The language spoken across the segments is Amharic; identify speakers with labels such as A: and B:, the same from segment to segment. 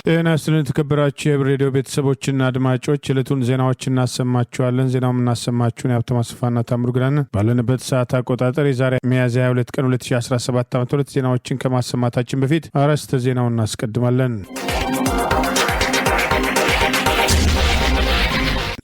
A: ጤና ይስጥልን ተከበራችሁ የሬዲዮ ቤተሰቦችና አድማጮች ዕለቱን ዜናዎችን እናሰማችኋለን። ዜናውን እናሰማችሁን የሀብታሙ አስፋና ታምሩ ግናን ባለንበት ሰዓት አቆጣጠር የዛሬ ሚያዝያ 22 ቀን 2017 ዓ.ም ዜናዎችን ከማሰማታችን በፊት አርዕስተ ዜናውን እናስቀድማለን።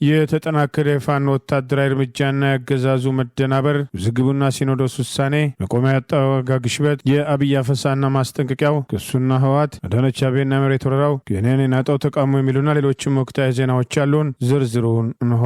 A: የተጠናከረ የፋኖ ወታደራዊ እርምጃና ያገዛዙ መደናበር፣ ውዝግቡና ሲኖዶስ ውሳኔ፣ መቆሚያ ያጣው ዋጋ ግሽበት፣ የአብይ አፈሳና ማስጠንቀቂያው፣ ክሱና ህወሓት፣ አዳነች አቤቤና መሬት ወረራው፣ የኔን የናጠው ተቃውሞ የሚሉና ሌሎችም ወቅታዊ ዜናዎች አሉን። ዝርዝሩን እንሆ።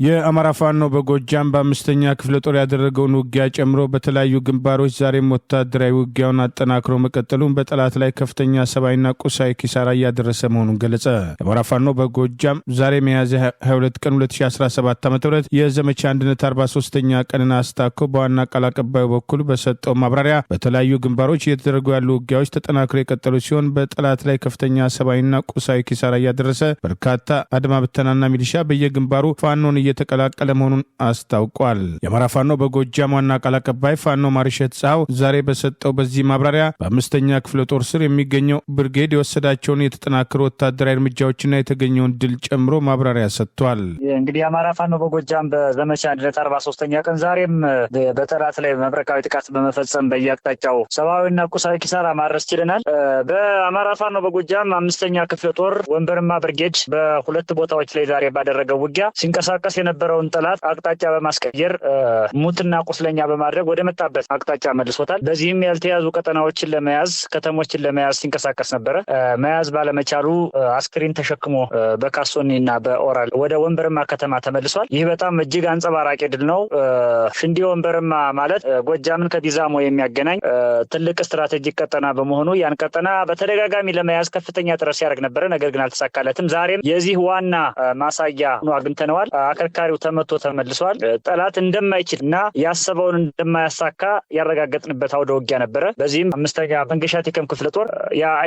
A: የአማራ ፋኖ በጎጃም በአምስተኛ ክፍለ ጦር ያደረገውን ውጊያ ጨምሮ በተለያዩ ግንባሮች ዛሬም ወታደራዊ ውጊያውን አጠናክሮ መቀጠሉን በጠላት ላይ ከፍተኛ ሰብአዊና ቁሳዊ ኪሳራ እያደረሰ መሆኑን ገለጸ። የአማራ ፋኖ በጎጃም ዛሬ ሚያዝያ 22 ቀን 2017 ዓ.ም የዘመቻ አንድነት 43ኛ ቀንን አስታኮ በዋና ቃል አቀባዩ በኩል በሰጠው ማብራሪያ በተለያዩ ግንባሮች እየተደረጉ ያሉ ውጊያዎች ተጠናክሮ የቀጠሉ ሲሆን በጠላት ላይ ከፍተኛ ሰብአዊና ቁሳዊ ኪሳራ እያደረሰ በርካታ አድማ ብተናና ሚሊሻ በየግንባሩ ፋኖን እየተቀላቀለ መሆኑን አስታውቋል። የአማራ ፋኖ በጎጃም ዋና ቃል አቀባይ ፋኖ ማርሸት ጻው ዛሬ በሰጠው በዚህ ማብራሪያ በአምስተኛ ክፍለ ጦር ስር የሚገኘው ብርጌድ የወሰዳቸውን የተጠናከሩ ወታደራዊ እርምጃዎችና የተገኘውን ድል ጨምሮ ማብራሪያ ሰጥቷል።
B: እንግዲህ የአማራ ፋኖ በጎጃም በዘመቻ አንድነት 43ኛ ቀን ዛሬም በጠላት ላይ መብረቃዊ ጥቃት በመፈጸም በየአቅጣጫው ሰብአዊና ቁሳዊ ኪሳራ ማድረስ ችለናል። በአማራ ፋኖ በጎጃም አምስተኛ ክፍለ ጦር ወንበርማ ብርጌድ በሁለት ቦታዎች ላይ ዛሬ ባደረገው ውጊያ ሲንቀሳቀስ የነበረውን ጠላት አቅጣጫ በማስቀየር ሙትና ቁስለኛ በማድረግ ወደ መጣበት አቅጣጫ መልሶታል። በዚህም ያልተያዙ ቀጠናዎችን ለመያዝ ከተሞችን ለመያዝ ሲንቀሳቀስ ነበረ። መያዝ ባለመቻሉ አስክሪን ተሸክሞ በካሶኒና በኦራል ወደ ወንበርማ ከተማ ተመልሷል። ይህ በጣም እጅግ አንጸባራቂ ድል ነው። ሽንዲ ወንበርማ ማለት ጎጃምን ከዲዛሞ የሚያገናኝ ትልቅ ስትራቴጂክ ቀጠና በመሆኑ ያን ቀጠና በተደጋጋሚ ለመያዝ ከፍተኛ ጥረት ሲያደርግ ነበረ። ነገር ግን አልተሳካለትም። ዛሬም የዚህ ዋና ማሳያ ሆኖ አግኝተነዋል። አከርካሪው ተመቶ ተመልሷል። ጠላት እንደማይችል እና ያሰበውን እንደማያሳካ ያረጋገጥንበት አውደ ውጊያ ነበረ። በዚህም አምስተኛ መንገሻ ቴከም ክፍለ ጦር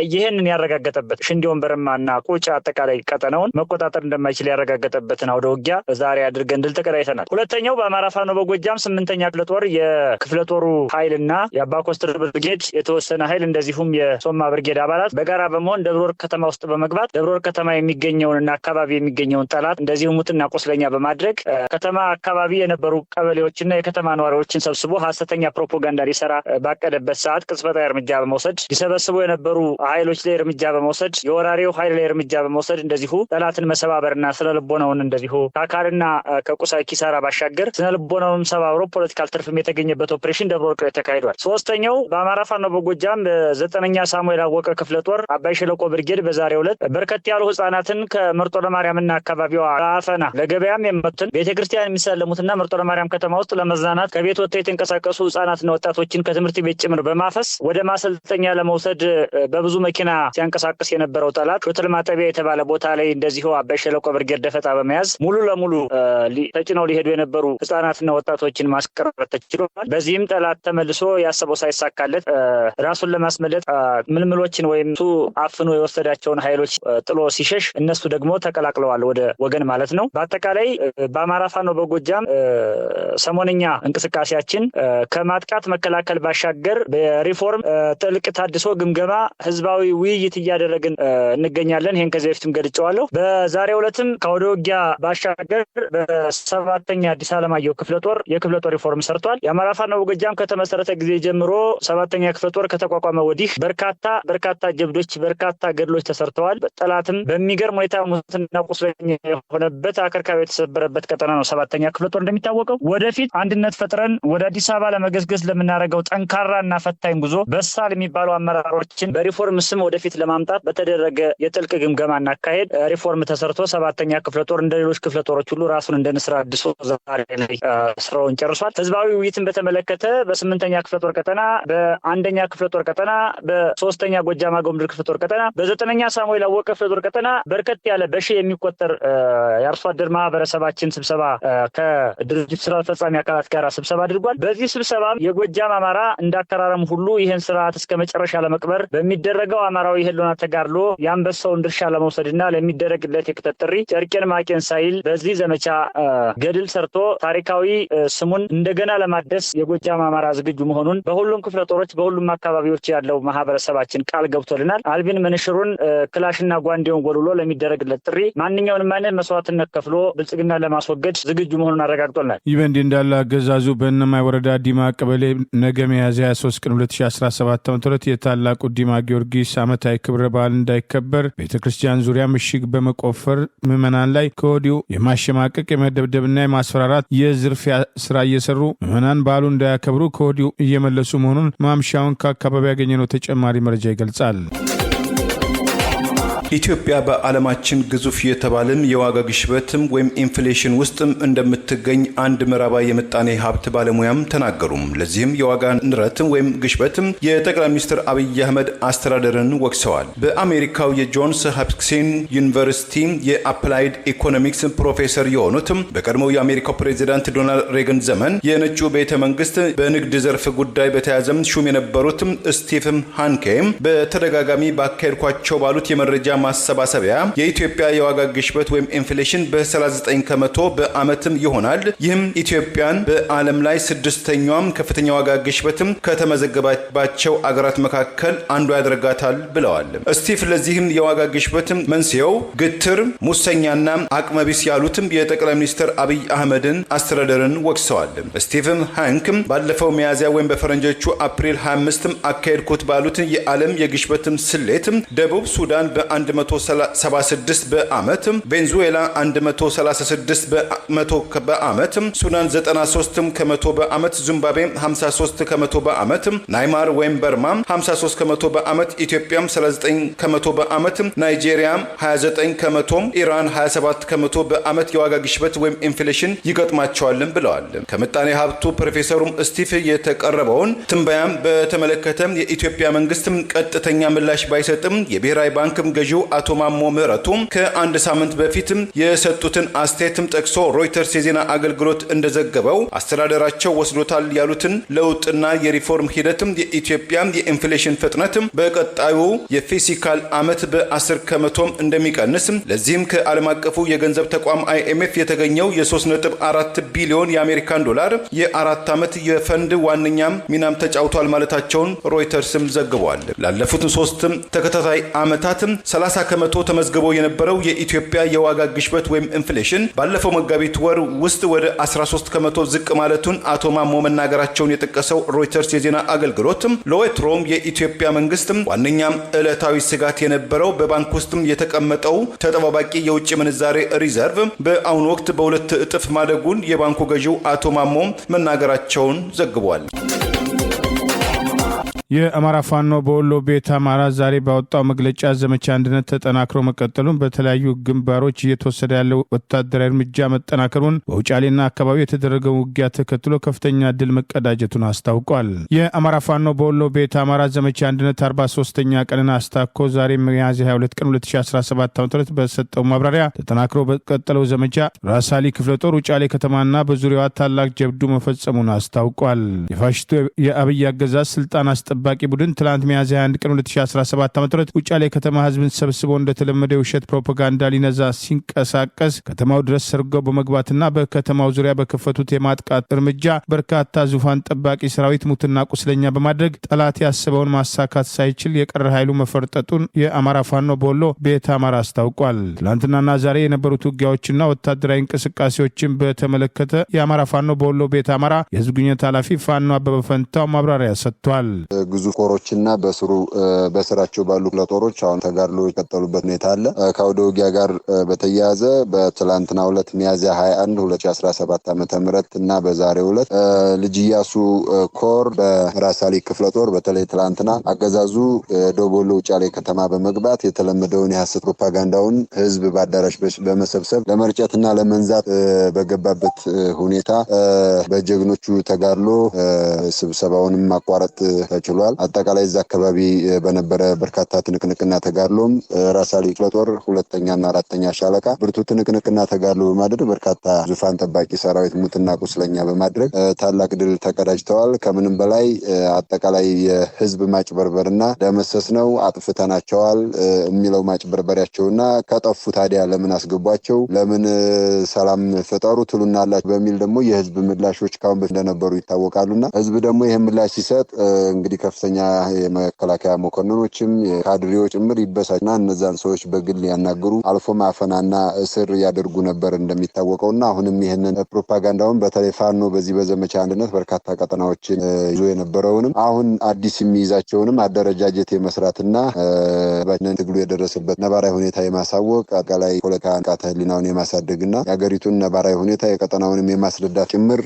B: ይህንን ያረጋገጠበት ሽንዲ ወንበርማና ቁጫ አጠቃላይ ቀጠናውን መቆጣጠር እንደማይችል ያረጋገጠበትን አውደ ውጊያ ዛሬ አድርገን ድል ተቀዳጅተናል። ሁለተኛው በአማራ ፋኖ በጎጃም 8ኛ ክፍለ ጦር የክፍለ ጦሩ ኃይልና የአባኮስትር ብርጌድ የተወሰነ ኃይል እንደዚሁም የሶማ ብርጌድ አባላት በጋራ በመሆን ደብረ ወርቅ ከተማ ውስጥ በመግባት ደብረ ወርቅ ከተማ የሚገኘውንና አካባቢ የሚገኘውን ጠላት እንደዚሁ ሙትና ቁስለኛ በማድረግ ከተማ አካባቢ የነበሩ ቀበሌዎችና የከተማ ነዋሪዎችን ሰብስቦ ሐሰተኛ ፕሮፓጋንዳ ሊሰራ ባቀደበት ሰዓት ቅጽበታዊ እርምጃ በመውሰድ ሊሰበስቡ የነበሩ ኃይሎች ላይ እርምጃ በመውሰድ የወራሪው ኃይል ላይ እርምጃ በመውሰድ እንደዚሁ ጠላትን መሰባበርና ስነልቦናውን እንደዚሁ ከአካልና ከቁሳዊ ኪሳራ ባሻገር ስነልቦናውን ሰባብሮ ፖለቲካል ትርፍም የተገኘበት ኦፕሬሽን ደብረ ወርቅ ላይ ተካሂዷል። ሶስተኛው በአማራ ፋኖ በጎጃም በ9ኛ ሳሙኤል አወቀ ክፍለ ጦር አባይ ሸለቆ ብርጌድ በዛሬው ዕለት በርከት ያሉ ህጻናትን ከመርጦ ለማርያምና አካባቢዋ አፈና ለገበያም የመጡትን ቤተክርስቲያን የሚሳለሙትና መርጦ ለማርያም ከተማ ውስጥ ለመዝናናት ከቤት ወጥተው የተንቀሳቀሱ ህጻናትና ወጣቶችን ከትምህርት ቤት ጭምር በማፈስ ወደ ማሰልጠኛ ለመውሰድ በብዙ መኪና ሲያንቀሳቀስ የነበረው ጠላት ሾተል ማጠቢያ የተባለ ቦታ ላይ እንደዚሁ አባይ ሸለቆ ብርጌድ ደፈጣ በመያዝ ሙሉ ለሙሉ ተጭነው ሊሄዱ የነበሩ ህጻናትና ወጣቶችን ማስቀረት ተችሏል። በዚህም ጠላት ተመልሶ ያሰበው ሳይሳካለት ራሱን ለማስመለጥ ምልምሎችን ወይም ሱ አፍኖ የወሰዳቸውን ኃይሎች ጥሎ ሲሸሽ እነሱ ደግሞ ተቀላቅለዋል ወደ ወገን ማለት ነው። በአጠቃላይ በአማራ ፋኖ በጎጃም ሰሞንኛ እንቅስቃሴያችን ከማጥቃት መከላከል ባሻገር በሪፎርም ጥልቅ ታድሶ ግምገማ ህዝባዊ ውይይት እያደረግን እንገኛለን። ይሄን ከዚህ በፊትም ገልጬዋለሁ። በዛሬው ዕለትም ከወደ ውጊያ ባሻገር በ7ኛ አዲስ አለማየሁ ክፍለ ጦር የክፍለ ጦር ሪፎርም ሰርቷል። የአማራ ፋኖ በጎጃም ከተመሰረተ ጊዜ ጀምሮ 7ኛ ክፍለ ጦር ከተቋቋመ ወዲህ በርካታ ጀብዶች በርካታ ገድሎች ተሰርተዋል። ጠላትም በሚገርም ሁኔታ ሙትና ቁስለኛ የሆነበት አከርካሪ የተሰበረበት ቀጠና ነው 7ኛ ክፍለ ጦር። እንደሚታወቀው ወደፊት አንድነት ፈጥረን ወደ አዲስ አበባ ለመገስገስ ለምናደርገው ጠንካራና ፈታኝ ጉዞ በሳል የሚባሉ አመራሮችን በሪፎርም ስም ወደፊት ለማምጣት በተደረገ የጥልቅ ግምገማና አካሄድ ሪፎርም ተሰርቶ 7ኛ ክፍለ ጦር እንደ ሌሎች ክፍለ ጦሮች ሁሉ ራሱን እንደ ንስር አድሶ ዛሬ ላይ ስራውን ጨርሷል። ህዝባዊ ውይይትን በተመለከተ በ8ኛ ክፍለ ጦር ቀጠና፣ በ1ኛ ክፍለ ጦር ቀጠና፣ በ3ኛ ጎጃም አገው ምድር ክፍለ ጦር ቀጠና፣ በ9ኛ ሳሙኤል አወቀ ክፍለ ጦር ቀጠና በርከት ያለ በሺ የሚቆጠር የአርሶ አደር ማህበረሰብ ማህበረሰባችን ስብሰባ ከድርጅት ስራ አስፈጻሚ አካላት ጋር ስብሰባ አድርጓል። በዚህ ስብሰባ የጎጃም አማራ እንዳከራረም ሁሉ ይህን ስርዓት እስከ መጨረሻ ለመቅበር በሚደረገው አማራዊ ህልውና ተጋድሎ የአንበሳውን ድርሻ ለመውሰድና ለሚደረግለት የክተት ጥሪ ጨርቄን ማቄን ሳይል በዚህ ዘመቻ ገድል ሰርቶ ታሪካዊ ስሙን እንደገና ለማደስ የጎጃም አማራ ዝግጁ መሆኑን በሁሉም ክፍለ ጦሮች በሁሉም አካባቢዎች ያለው ማህበረሰባችን ቃል ገብቶልናል። አልቢን መንሽሩን ክላሽና ጓንዴውን ጎልሎ ለሚደረግለት ጥሪ ማንኛውንም አይነት መስዋዕትነት ከፍሎ ብልጽግና ለማስወገድ ዝግጁ መሆኑን አረጋግጦልናል።
A: ይህ በእንዲህ እንዳለ አገዛዙ በእነማይ ወረዳ ዲማ ቀበሌ ነገ ሚያዝያ 23 ቀን 2017 ዓ.ም የታላቁ ዲማ ጊዮርጊስ ዓመታዊ ክብረ በዓል እንዳይከበር ቤተክርስቲያን ዙሪያ ምሽግ በመቆፈር ምዕመናን ላይ ከወዲሁ የማሸማቀቅ የመደብደብና የማስፈራራት የዝርፊያ ስራ እየሰሩ ምዕመናን በዓሉ እንዳያከብሩ ከወዲሁ እየመለሱ መሆኑን ማምሻውን ከአካባቢ ያገኘነው ተጨማሪ መረጃ ይገልጻል።
C: ኢትዮጵያ በዓለማችን ግዙፍ የተባለም የዋጋ ግሽበትም ወይም ኢንፍሌሽን ውስጥም እንደምትገኝ አንድ ምዕራባዊ የምጣኔ ሀብት ባለሙያም ተናገሩም። ለዚህም የዋጋ ንረትም ወይም ግሽበትም የጠቅላይ ሚኒስትር አብይ አህመድ አስተዳደርን ወቅሰዋል። በአሜሪካው የጆንስ ሆፕኪንስ ዩኒቨርሲቲ የአፕላይድ ኢኮኖሚክስ ፕሮፌሰር የሆኑትም በቀድሞው የአሜሪካው ፕሬዚዳንት ዶናልድ ሬገን ዘመን የነጩ ቤተ መንግስት በንግድ ዘርፍ ጉዳይ በተያዘም ሹም የነበሩትም ስቲቭ ሃንኬም በተደጋጋሚ ባካሄድኳቸው ባሉት የመረጃ ማሰባሰቢያ የኢትዮጵያ የዋጋ ግሽበት ወይም ኢንፍሌሽን በ39 ከመቶ በአመትም ይሆናል። ይህም ኢትዮጵያን በዓለም ላይ ስድስተኛዋም ከፍተኛ ዋጋ ግሽበትም ከተመዘገባቸው አገራት መካከል አንዱ ያደርጋታል ብለዋል። ስቲቭ ለዚህም የዋጋ ግሽበትም መንስኤው ግትር፣ ሙሰኛና አቅመቢስ ያሉትም የጠቅላይ ሚኒስትር አብይ አህመድን አስተዳደርን ወቅሰዋል። ስቲቭም ሃንክም ባለፈው ሚያዝያ ወይም በፈረንጆቹ አፕሪል 25 አካሄድኩት ባሉት የዓለም የግሽበትም ስሌትም ደቡብ ሱዳን በ176 በአመት፣ ቬንዙዌላ 136 በመቶ በአመት፣ ሱዳን 93 ከመቶ በአመት፣ ዚምባብዌ 53 ከመቶ በአመት፣ ናይማር ወይም በርማ 53 ከመቶ በአመት፣ ኢትዮጵያም 39 ከመቶ በአመት፣ ናይጄሪያ 29 ከመቶ፣ ኢራን 27 ከመቶ በአመት የዋጋ ግሽበት ወይም ኢንፍሌሽን ይገጥማቸዋል ብለዋል። ከምጣኔ ሀብቱ ፕሮፌሰሩም ስቲቭ የተቀረበውን ትንበያም በተመለከተ የኢትዮጵያ መንግስትም ቀጥተኛ ምላሽ ባይሰጥም የብሔራዊ ባንክም ገዢው አቶ ማሞ ምህረቱ ከአንድ ሳምንት በፊትም የሰጡትን አስተያየትም ጠቅሶ ሮይተርስ የዜና አገልግሎት እንደዘገበው አስተዳደራቸው ወስዶታል ያሉትን ለውጥና የሪፎርም ሂደትም የኢትዮጵያ የኢንፍሌሽን ፍጥነትም በቀጣዩ የፊስካል አመት በ10 ከመቶ እንደሚቀንስ፣ ለዚህም ከዓለም አቀፉ የገንዘብ ተቋም IMF የተገኘው የ3.4 ቢሊዮን የአሜሪካን ዶላር የአራት ዓመት የፈንድ ዋነኛም ሚናም ተጫውቷል ማለታቸውን ሮይተርስም ዘግቧል። ላለፉት 3 ተከታታይ ዓመታትም 30 ከመቶ ተመዝግቦ የነበረው የኢትዮጵያ የዋጋ ግሽበት ወይም ኢንፍሌሽን ባለፈው መጋቢት ወር ውስጥ ወደ 13 ከመቶ ዝቅ ማለቱን አቶ ማሞ መናገራቸውን የጠቀሰው ሮይተርስ የዜና አገልግሎትም ለወትሮም የኢትዮጵያ መንግስትም ዋነኛም ዕለታዊ ስጋት የነበረው በባንክ ውስጥም የተቀመጠው ተጠባባቂ የውጭ ምንዛሬ ሪዘርቭ በአሁኑ ወቅት በሁለት እጥፍ ማደጉን የባንኩ ገዢው አቶ ማሞ መናገራቸውን ዘግቧል።
A: የአማራ ፋኖ በወሎ ቤት አማራ ዛሬ ባወጣው መግለጫ ዘመቻ አንድነት ተጠናክሮ መቀጠሉን በተለያዩ ግንባሮች እየተወሰደ ያለው ወታደራዊ እርምጃ መጠናከሩን በውጫሌና አካባቢ የተደረገው ውጊያ ተከትሎ ከፍተኛ ድል መቀዳጀቱን አስታውቋል። የአማራ ፋኖ በወሎ ቤት አማራ ዘመቻ አንድነት 43ኛ ቀንን አስታኮ ዛሬ ሚያዝያ 22 ቀን 2017 ዓ.ም በሰጠው ማብራሪያ ተጠናክሮ በቀጠለው ዘመቻ ራሳሊ ክፍለ ጦር ውጫሌ ከተማና በዙሪያዋ ታላቅ ጀብዱ መፈጸሙን አስታውቋል። የፋሽስቱ የአብይ አገዛዝ ስልጣን ጠባቂ ቡድን ትላንት ሚያዝያ 21 ቀን 2017 ዓ.ም ውጫሌ ከተማ ህዝብን ሰብስቦ እንደተለመደ የውሸት ፕሮፓጋንዳ ሊነዛ ሲንቀሳቀስ ከተማው ድረስ ሰርገው በመግባትና በከተማው ዙሪያ በከፈቱት የማጥቃት እርምጃ በርካታ ዙፋን ጠባቂ ሰራዊት ሙትና ቁስለኛ በማድረግ ጠላት ያሰበውን ማሳካት ሳይችል የቀረ ኃይሉ መፈርጠጡን የአማራ ፋኖ በወሎ ቤት አማራ አስታውቋል። ትላንትናና ዛሬ የነበሩት ውጊያዎችና ወታደራዊ እንቅስቃሴዎችን በተመለከተ የአማራ ፋኖ በወሎ ቤት አማራ የህዝብ ግንኙነት ኃላፊ ፋኖ አበበ ፈንታው ማብራሪያ ሰጥቷል።
D: ግዙፍ ጦሮችና በስራቸው ባሉ ክፍለ ጦሮች አሁን ተጋድሎ የቀጠሉበት ሁኔታ አለ። ከአውደ ውጊያ ጋር በተያያዘ በትላንትናው ዕለት ሚያዝያ 21 2017 ዓ.ም እና በዛሬው ዕለት ልጅ ኢያሱ ኮር በራሳሊ ክፍለ ጦር በተለይ ትላንትና አገዛዙ ዶቦሎ ውጫሌ ከተማ በመግባት የተለመደውን የሐሰት ፕሮፓጋንዳውን ህዝብ በአዳራሽ በመሰብሰብ ለመርጨትና ለመንዛት በገባበት ሁኔታ በጀግኖቹ ተጋድሎ ስብሰባውንም ማቋረጥ ተችሏል። ችሏል። አጠቃላይ እዛ አካባቢ በነበረ በርካታ ትንቅንቅና ተጋድሎም ራሳሊ ክፍለ ጦር 2ኛና 4ኛ ሻለቃ ብርቱ ትንቅንቅና ተጋድሎ በማድረግ በርካታ ዙፋን ጠባቂ ሰራዊት ሙትና ቁስለኛ በማድረግ ታላቅ ድል ተቀዳጅተዋል። ከምንም በላይ አጠቃላይ የህዝብ ማጭበርበርና ደመሰስ ነው አጥፍተናቸዋል የሚለው ማጭበርበሪያቸውና ከጠፉ ታዲያ ለምን አስገቧቸው ለምን ሰላም ፈጠሩ ትሉናላችሁ በሚል ደግሞ የህዝብ ምላሾች ካሁን በፊት እንደነበሩ ይታወቃሉና ህዝብ ደግሞ ይሄን ምላሽ ሲሰጥ እንግዲህ ከፍተኛ የመከላከያ መኮንኖችም የካድሬዎች ጭምር ይበሳጭና እነዛን ሰዎች በግል ያናገሩ አልፎ ማፈናና እስር ያደርጉ ነበር እንደሚታወቀውና አሁንም ይሄንን ፕሮፓጋንዳውን በተለይ ፋኖ በዚህ በዘመቻ አንድነት በርካታ ቀጠናዎችን ይዞ የነበረውንም አሁን አዲስ የሚይዛቸውንም አደረጃጀት የመስራትና ትግሉ የደረሰበት ነባራዊ ሁኔታ የማሳወቅ አጠቃላይ ፖለቲካ ንቃተ ህሊናውን የማሳደግና የሀገሪቱን ነባራዊ ሁኔታ የቀጠናውንም የማስረዳት ጭምር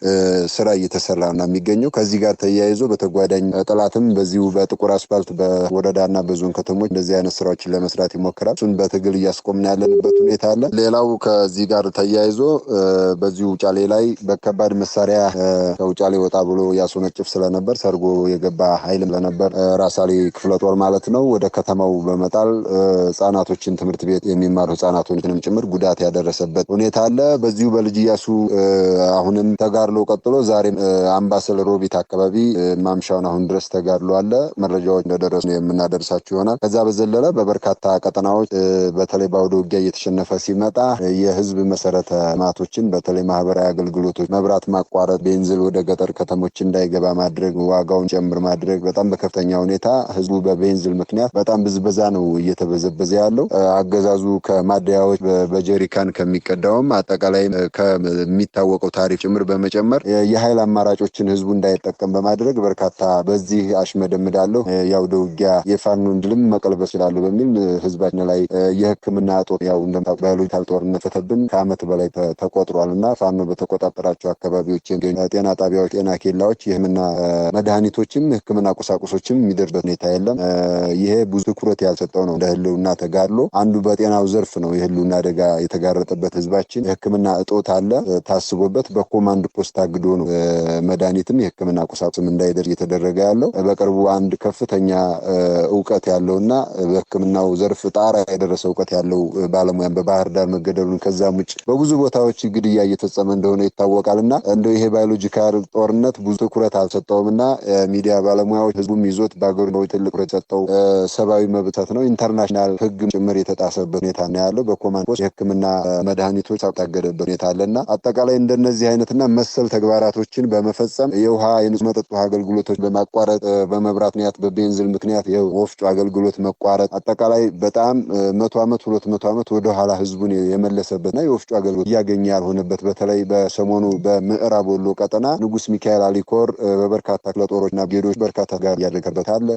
D: ስራ እየተሰራ ነው የሚገኘው። ከዚህ ጋር ተያይዞ በተጓዳኝ ጠላትም በዚሁ በጥቁር አስፋልት በወረዳና በዞን ከተሞች እንደዚህ አይነት ስራዎችን ለመስራት ይሞክራል። እሱን በትግል እያስቆምን ያለንበት ሁኔታ አለ። ሌላው ከዚህ ጋር ተያይዞ በዚሁ ውጫሌ ላይ በከባድ መሳሪያ ከውጫሌ ወጣ ብሎ ያስወነጭፍ ስለነበር ሰርጎ የገባ ኃይልም ስለነበር ራሳሊ ክፍለ ጦር ማለት ነው ወደ ከተማው በመጣል ህጻናቶችን ትምህርት ቤት የሚማሩ ህጻናቶችንም ጭምር ጉዳት ያደረሰበት ሁኔታ አለ። በዚሁ በልጅ ኢያሱ አሁንም ተጋድሎ ቀጥሎ ዛሬም አምባሰል ሮቢት አካባቢ ማምሻውን አሁን ድረስ ተጋድሎ አለ። መረጃዎች እንደደረሱ የምናደርሳችሁ ይሆናል። ከዛ በዘለለ በበርካታ ቀጠናዎች በተለይ በአውደ ውጊያ እየተሸነፈ ሲመጣ የህዝብ መሰረተ ልማቶችን በተለይ ማህበራዊ አገልግሎቶች መብራት ማቋረጥ፣ ቤንዚል ወደ ገጠር ከተሞች እንዳይገባ ማድረግ፣ ዋጋውን ጨምር ማድረግ በጣም በከፍተኛ ሁኔታ ህዝቡ በቤንዚል ምክንያት በጣም ብዝበዛ ነው እየተበዘበዘ ያለው። አገዛዙ ከማደያዎች በጀሪካን ከሚቀዳውም አጠቃላይ ከሚታወቀው ታሪፍ ጭምር በመጨመር የኃይል አማራጮችን ህዝቡ እንዳይጠቀም በማድረግ በርካታ በዚህ አሽመደምዳለሁ የአውደ ውጊያ የፋኖን ድልም መቀልበስ ይችላሉ በሚል ህዝባችን ላይ የህክምና ጦር ያው እንደምታውቁ ባዮሎጂካል ጦርነት ፈተብን ከአመት በላይ ተቆጥሯልና ፋኖ በተቆጣጠራቸው አካባቢዎች የሚገኙ ጤና ጣቢያዎች፣ ጤና ኬላዎች የህክምና መድኃኒቶችም ህክምና ቁሳቁሶችም የሚደርስበት ሁኔታ የለም። ይሄ ብዙ ትኩረት ያልሰጠው ነው። እንደ ህልውና ተጋድሎ አንዱ በጤናው ዘርፍ ነው የህልውና አደጋ የተጋረጠበት ህዝባችን የህክምና እጦት አለ ታስቦበት በኮማንድ ፖስት አግዶ ነው መድኃኒትም የህክምና ቁሳቁስም እንዳይደርስ እየተደረገ ያለው። በቅርቡ አንድ ከፍተኛ እውቀት ያለውና በህክምናው ዘርፍ ጣራ የደረሰ እውቀት ያለው ባለሙያን በባህር ዳር መገደሉን ከዛም ውጭ በብዙ ቦታዎች ግድያ እየተፈጸመ እንደሆነ ይታወቃልና እንደው ይሄ ባዮሎጂካል ጦርነት ብዙ ትኩረት አልሰጠውምና ሚዲያ ባለሙያዎች ህዝቡም ይዞት ባገሩ ነው ትልቅ ትኩረት ሰጠው ሰብአዊ መብት ነው ኢንተርናሽናል ህግም ጭምር የተጣሰበት ሁኔታ ነው ያለው። በኮማንድ ፖስት የህክምና መድኃኒቶች ታገደበት ሁኔታ አለና አጠቃላይ እንደነዚህ አይነትና መሰል ተግባራቶችን በመፈጸም የውሃ የንጹህ መጠጥ ውሃ አገልግሎቶች በማቋረጥ በመብራት ምክንያት በቤንዚል ምክንያት የወፍጮ አገልግሎት መቋረጥ አጠቃላይ በጣም 100 ዓመት 200 ዓመት ወደ ኋላ ህዝቡን የመለሰበትና የወፍጮ አገልግሎት እያገኘ ያልሆነበት በተለይ በሰሞኑ በምዕራብ ወሎ ቀጠና ንጉስ ሚካኤል አሊኮር በበርካታ ክፍለ ጦሮችና ብርጌዶች በርካታ ጋር ያደረገበት አለ።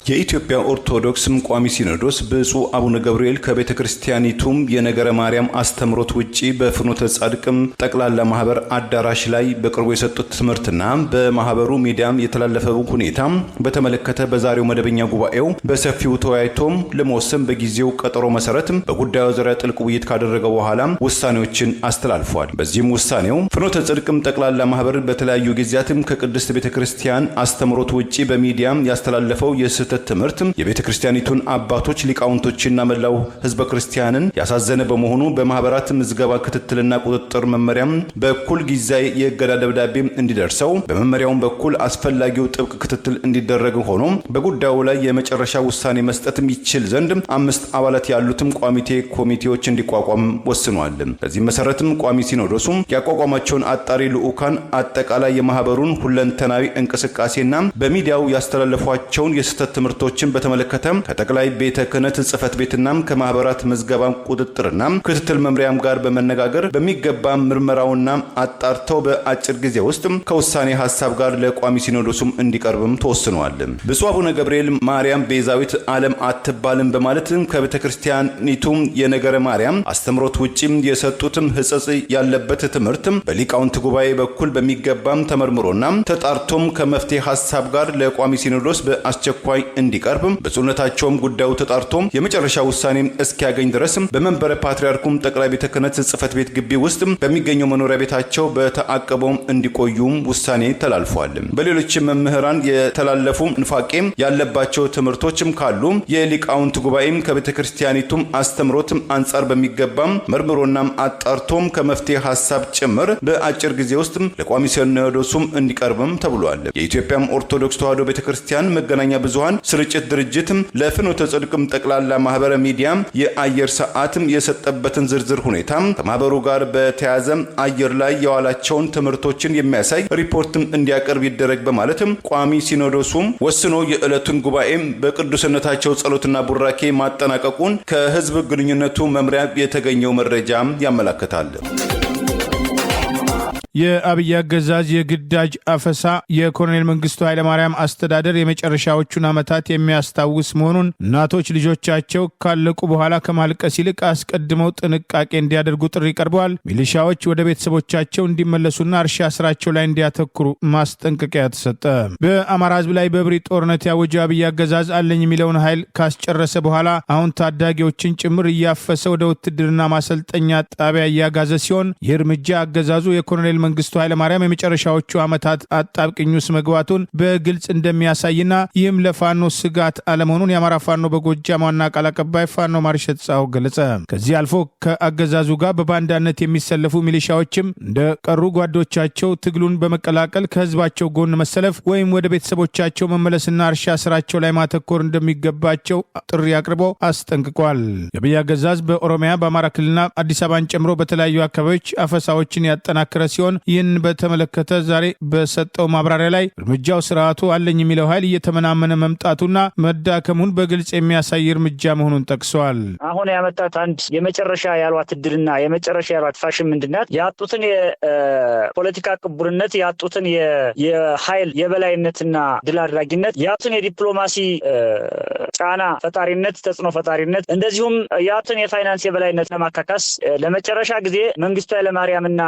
C: የኢትዮጵያ ኦርቶዶክስም ቋሚ ሲኖዶስ ብፁዕ አቡነ ገብርኤል ከቤተ ክርስቲያኒቱም የነገረ ማርያም አስተምሮት ውጪ በፍኖተ ጻድቅም ጠቅላላ ማህበር አዳራሽ ላይ በቅርቡ የሰጡት ትምህርትና በማህበሩ ሚዲያም የተላለፈው ሁኔታ በተመለከተ በዛሬው መደበኛ ጉባኤው በሰፊው ተወያይቶም ለመወሰን በጊዜው ቀጠሮ መሰረት በጉዳዩ ዙሪያ ጥልቅ ውይይት ካደረገ በኋላ ውሳኔዎችን አስተላልፏል። በዚህም ውሳኔው ፍኖተ ጽድቅም ጠቅላላ ማህበር በተለያዩ ጊዜያትም ከቅድስት ቤተ ክርስቲያን አስተምሮት ውጪ በሚዲያም ያስተላለፈው የስህተት ትምህርት የቤተ ክርስቲያኒቱን አባቶች ሊቃውንቶችና መላው ህዝበ ክርስቲያንን ያሳዘነ በመሆኑ በማህበራት ምዝገባ ክትትልና ቁጥጥር መመሪያም በኩል ጊዜያዊ የእገዳ ደብዳቤ እንዲደርሰው በመመሪያውም በኩል አስፈላጊው ጥብቅ ክትትል እንዲደረግ ሆኖ በጉዳዩ ላይ የመጨረሻ ውሳኔ መስጠትም ይችል ዘንድ 5 አባላት ያሉትም ኮሚቴዎች እንዲቋቋም ወስኗል። በዚህ መሰረትም ቋሚ ሲኖዶሱ ያቋቋማቸውን አጣሪ ልዑካን አጠቃላይ የማህበሩን ሁለንተናዊ እንቅስቃሴና በሚዲያው ያስተላለፏቸውን የስህተት ትምህርቶችን በተመለከተ ከጠቅላይ ቤተ ክህነት ጽሕፈት ቤትና ከማህበራት ምዝገባ ቁጥጥርና ክትትል መምሪያም ጋር በመነጋገር በሚገባ ምርመራውና አጣርተው በአጭር ጊዜ ውስጥ ከውሳኔ ሐሳብ ጋር ለቋሚ ሲኖዶሱም እንዲቀርብም ተወስኗል። ብፁዕ አቡነ ገብርኤል ማርያም ቤዛዊት ዓለም አትባልም በማለት ከቤተ ክርስቲያኒቱ የነገረ ማርያም አስተምሮት ውጪ የሰጡትም ሕጸጽ ያለበት ትምህርት በሊቃውንት ጉባኤ በኩል በሚገባም ተመርምሮና ተጣርቶም ከመፍትሄ ሐሳብ ጋር ለቋሚ ሲኖዶስ በአስቸኳይ እንዲቀርብ በጽኑነታቸውም ጉዳዩ ተጣርቶ የመጨረሻ ውሳኔ እስኪያገኝ ድረስ በመንበረ ፓትርያርኩም ጠቅላይ ቤተ ክህነት ጽሕፈት ቤት ግቢ ውስጥ በሚገኘው መኖሪያ ቤታቸው በተአቅበው እንዲቆዩ ውሳኔ ተላልፏል። በሌሎች መምህራን የተላለፉ ንፋቄ ያለባቸው ትምህርቶችም ካሉ የሊቃውንት ጉባኤም ከቤተ ክርስቲያኒቱም አስተምሮት አንጻር በሚገባም መርምሮና አጣርቶም ከመፍትሄ ሐሳብ ጭምር በአጭር ጊዜ ውስጥ ለቋሚ ሲኖዶሱም እንዲቀርብም ተብሏል። የኢትዮጵያ ኦርቶዶክስ ተዋሕዶ ቤተክርስቲያን መገናኛ ብዙሃን ስርጭት ድርጅት ለፍኖተ ጽድቅም ጠቅላላ ማህበረ ሚዲያ የአየር ሰዓት የሰጠበትን ዝርዝር ሁኔታ ከማህበሩ ጋር በተያያዘ አየር ላይ የዋላቸውን ትምህርቶችን የሚያሳይ ሪፖርትም እንዲያቀርብ ይደረግ በማለትም ቋሚ ሲኖዶሱም ወስኖ የዕለቱን ጉባኤ በቅዱስነታቸው ጸሎትና ቡራኬ ማጠናቀቁን ከህዝብ ግንኙነቱ መምሪያ የተገኘው መረጃ ያመለክታል።
A: የአብይ አገዛዝ የግዳጅ አፈሳ የኮሎኔል መንግስቱ ኃይለማርያም አስተዳደር የመጨረሻዎቹን ዓመታት የሚያስታውስ መሆኑን እናቶች ልጆቻቸው ካለቁ በኋላ ከማልቀስ ይልቅ አስቀድመው ጥንቃቄ እንዲያደርጉ ጥሪ ቀርበዋል። ሚሊሻዎች ወደ ቤተሰቦቻቸው እንዲመለሱና እርሻ ስራቸው ላይ እንዲያተኩሩ ማስጠንቀቂያ ተሰጠ። በአማራ ህዝብ ላይ በብሪ ጦርነት ያወጀው አብይ አገዛዝ አለኝ የሚለውን ኃይል ካስጨረሰ በኋላ አሁን ታዳጊዎችን ጭምር እያፈሰ ወደ ውትድርና ማሰልጠኛ ጣቢያ እያጋዘ ሲሆን ይህ እርምጃ አገዛዙ የኮሎኔል መንግስቱ ኃይለማርያም የመጨረሻዎቹ ዓመታት አጣብቅኝ ውስጥ መግባቱን በግልጽ እንደሚያሳይና ይህም ለፋኖ ስጋት አለመሆኑን የአማራ ፋኖ በጎጃም ዋና ቃል አቀባይ ፋኖ ማርሸት ጻው ገለጸ። ከዚህ አልፎ ከአገዛዙ ጋር በባንዳነት የሚሰለፉ ሚሊሻዎችም እንደቀሩ ጓዶቻቸው ትግሉን በመቀላቀል ከህዝባቸው ጎን መሰለፍ ወይም ወደ ቤተሰቦቻቸው መመለስና እርሻ ስራቸው ላይ ማተኮር እንደሚገባቸው ጥሪ አቅርቦ አስጠንቅቋል። የአብይ አገዛዝ በኦሮሚያ በአማራ ክልልና አዲስ አበባን ጨምሮ በተለያዩ አካባቢዎች አፈሳዎችን ያጠናከረ ሲሆን ይህን በተመለከተ ዛሬ በሰጠው ማብራሪያ ላይ እርምጃው ስርዓቱ አለኝ የሚለው ኃይል እየተመናመነ መምጣቱና መዳከሙን በግልጽ የሚያሳይ እርምጃ መሆኑን ጠቅሰዋል።
B: አሁን ያመጣት አንድ የመጨረሻ ያሏት እድልና የመጨረሻ ያሏት ፋሽን ምንድናት? ያጡትን የፖለቲካ ቅቡልነት፣ ያጡትን የኃይል የበላይነትና ድል አድራጊነት፣ ያጡትን የዲፕሎማሲ ጫና ፈጣሪነት፣ ተጽዕኖ ፈጣሪነት፣ እንደዚሁም ያጡትን የፋይናንስ የበላይነት ለማካካስ ለመጨረሻ ጊዜ መንግስቱ ኃይለማርያምና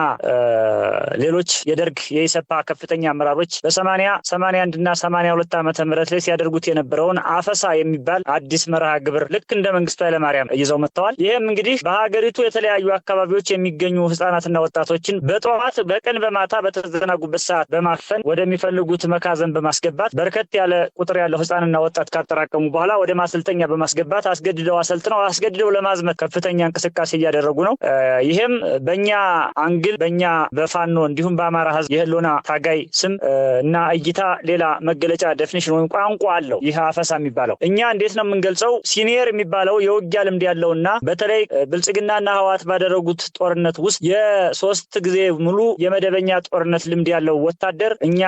B: ሌሎች የደርግ የኢሰፓ ከፍተኛ አመራሮች በ81 እና 82 ዓመተ ምህረት ላይ ሲያደርጉት የነበረውን አፈሳ የሚባል አዲስ መርሃ ግብር ልክ እንደ መንግስቱ ኃይለማርያም ይዘው መጥተዋል። ይህም እንግዲህ በሀገሪቱ የተለያዩ አካባቢዎች የሚገኙ ህጻናትና ወጣቶችን በጠዋት በቀን በማታ በተዘናጉበት ሰዓት በማፈን ወደሚፈልጉት መካዘን በማስገባት በርከት ያለ ቁጥር ያለው ህጻንና ወጣት ካጠራቀሙ በኋላ ወደ ማሰልጠኛ በማስገባት አስገድደው አሰልጥነው አስገድደው ለማዝመት ከፍተኛ እንቅስቃሴ እያደረጉ ነው። ይህም በእኛ አንግል በእኛ በፋኖ እንዲሁም በአማራ ህዝብ የህልውና ታጋይ ስም እና እይታ ሌላ መገለጫ ዴፊኒሽን ወይም ቋንቋ አለው። ይህ አፈሳ የሚባለው እኛ እንዴት ነው የምንገልጸው? ሲኒየር የሚባለው የውጊያ ልምድ ያለውና በተለይ ብልጽግናና ህወሓት ባደረጉት ጦርነት ውስጥ የሶስት ጊዜ ሙሉ የመደበኛ ጦርነት ልምድ ያለው ወታደር እኛ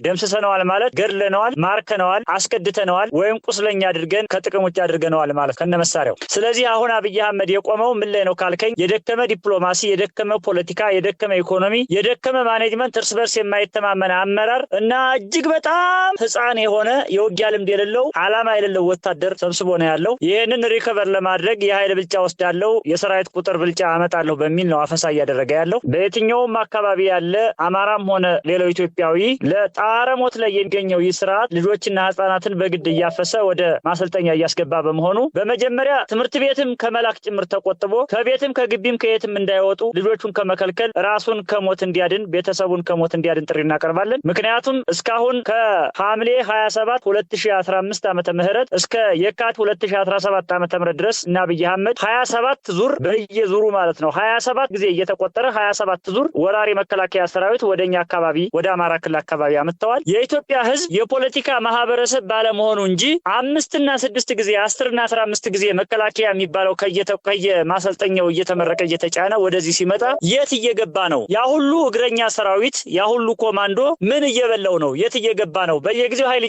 B: ደምስሰነዋል ማለት ገድለነዋል፣ ማርከነዋል፣ አስከድተነዋል ወይም ቁስለኛ አድርገን ከጥቅም ውጭ አድርገነዋል ማለት ከነመሳሪያው። ስለዚህ አሁን አብይ አህመድ የቆመው ምን ላይ ነው ካልከኝ የደከመ ዲፕሎማሲ፣ የደከመ ፖለቲካ፣ የደከመ ኢኮኖሚ፣ የደከመ ማኔጅመንት፣ እርስ በርስ የማይተማመን አመራር እና እጅግ በጣም ህፃን የሆነ የውጊያ ልምድ የሌለው ዓላማ የሌለው ወታደር ሰብስቦ ነው ያለው። ይህንን ሪከቨር ለማድረግ የኃይል ብልጫ ወስዳለው፣ የሰራዊት ቁጥር ብልጫ አመጣለሁ በሚል ነው አፈሳ እያደረገ ያለው። በየትኛውም አካባቢ ያለ አማራም ሆነ ሌላው ኢትዮጵያዊ ለጣረሞት ላይ የሚገኘው ይህ ስርዓት ልጆችና ህፃናትን በግድ እያፈሰ ወደ ማሰልጠኛ እያስገባ በመሆኑ በመጀመሪያ ትምህርት ቤትም ከመላክ ጭምር ተቆጥቦ ከቤትም ከግቢም ከየትም እንዳይወጡ ልጆቹን ከመከልከል ራሱን ከሞት እንዲያድን ቤተሰቡን ከሞት እንዲያድን ጥሪ እናቀርባለን። ምክንያቱም እስካሁን ከሐምሌ 27 2015 ዓመተ ምህረት እስከ የካቲት 2017 ዓመተ ምህረት ድረስ እና አብይ አህመድ 27 ዙር በየዙሩ ማለት ነው 27 ጊዜ እየተቆጠረ 27 ዙር ወራሪ መከላከያ ሰራዊት ወደኛ አካባቢ ወደ አማራ ክልል አካባቢ አመጣዋል። የኢትዮጵያ ህዝብ የፖለቲካ ማህበረሰብ ባለመሆኑ እንጂ 5 እና 6 ጊዜ 10 እና 15 ጊዜ መከላከያ የሚባለው ከየማሰልጠኛው እየተመረቀ እየተጫነ ወደዚህ ሲመጣ የት እየገባ ነው? ያ ሁሉ እግረኛ ሰራዊት ያ ሁሉ ኮማንዶ ምን እየበላው ነው? የት እየገባ ነው? በየጊዜው ኃይል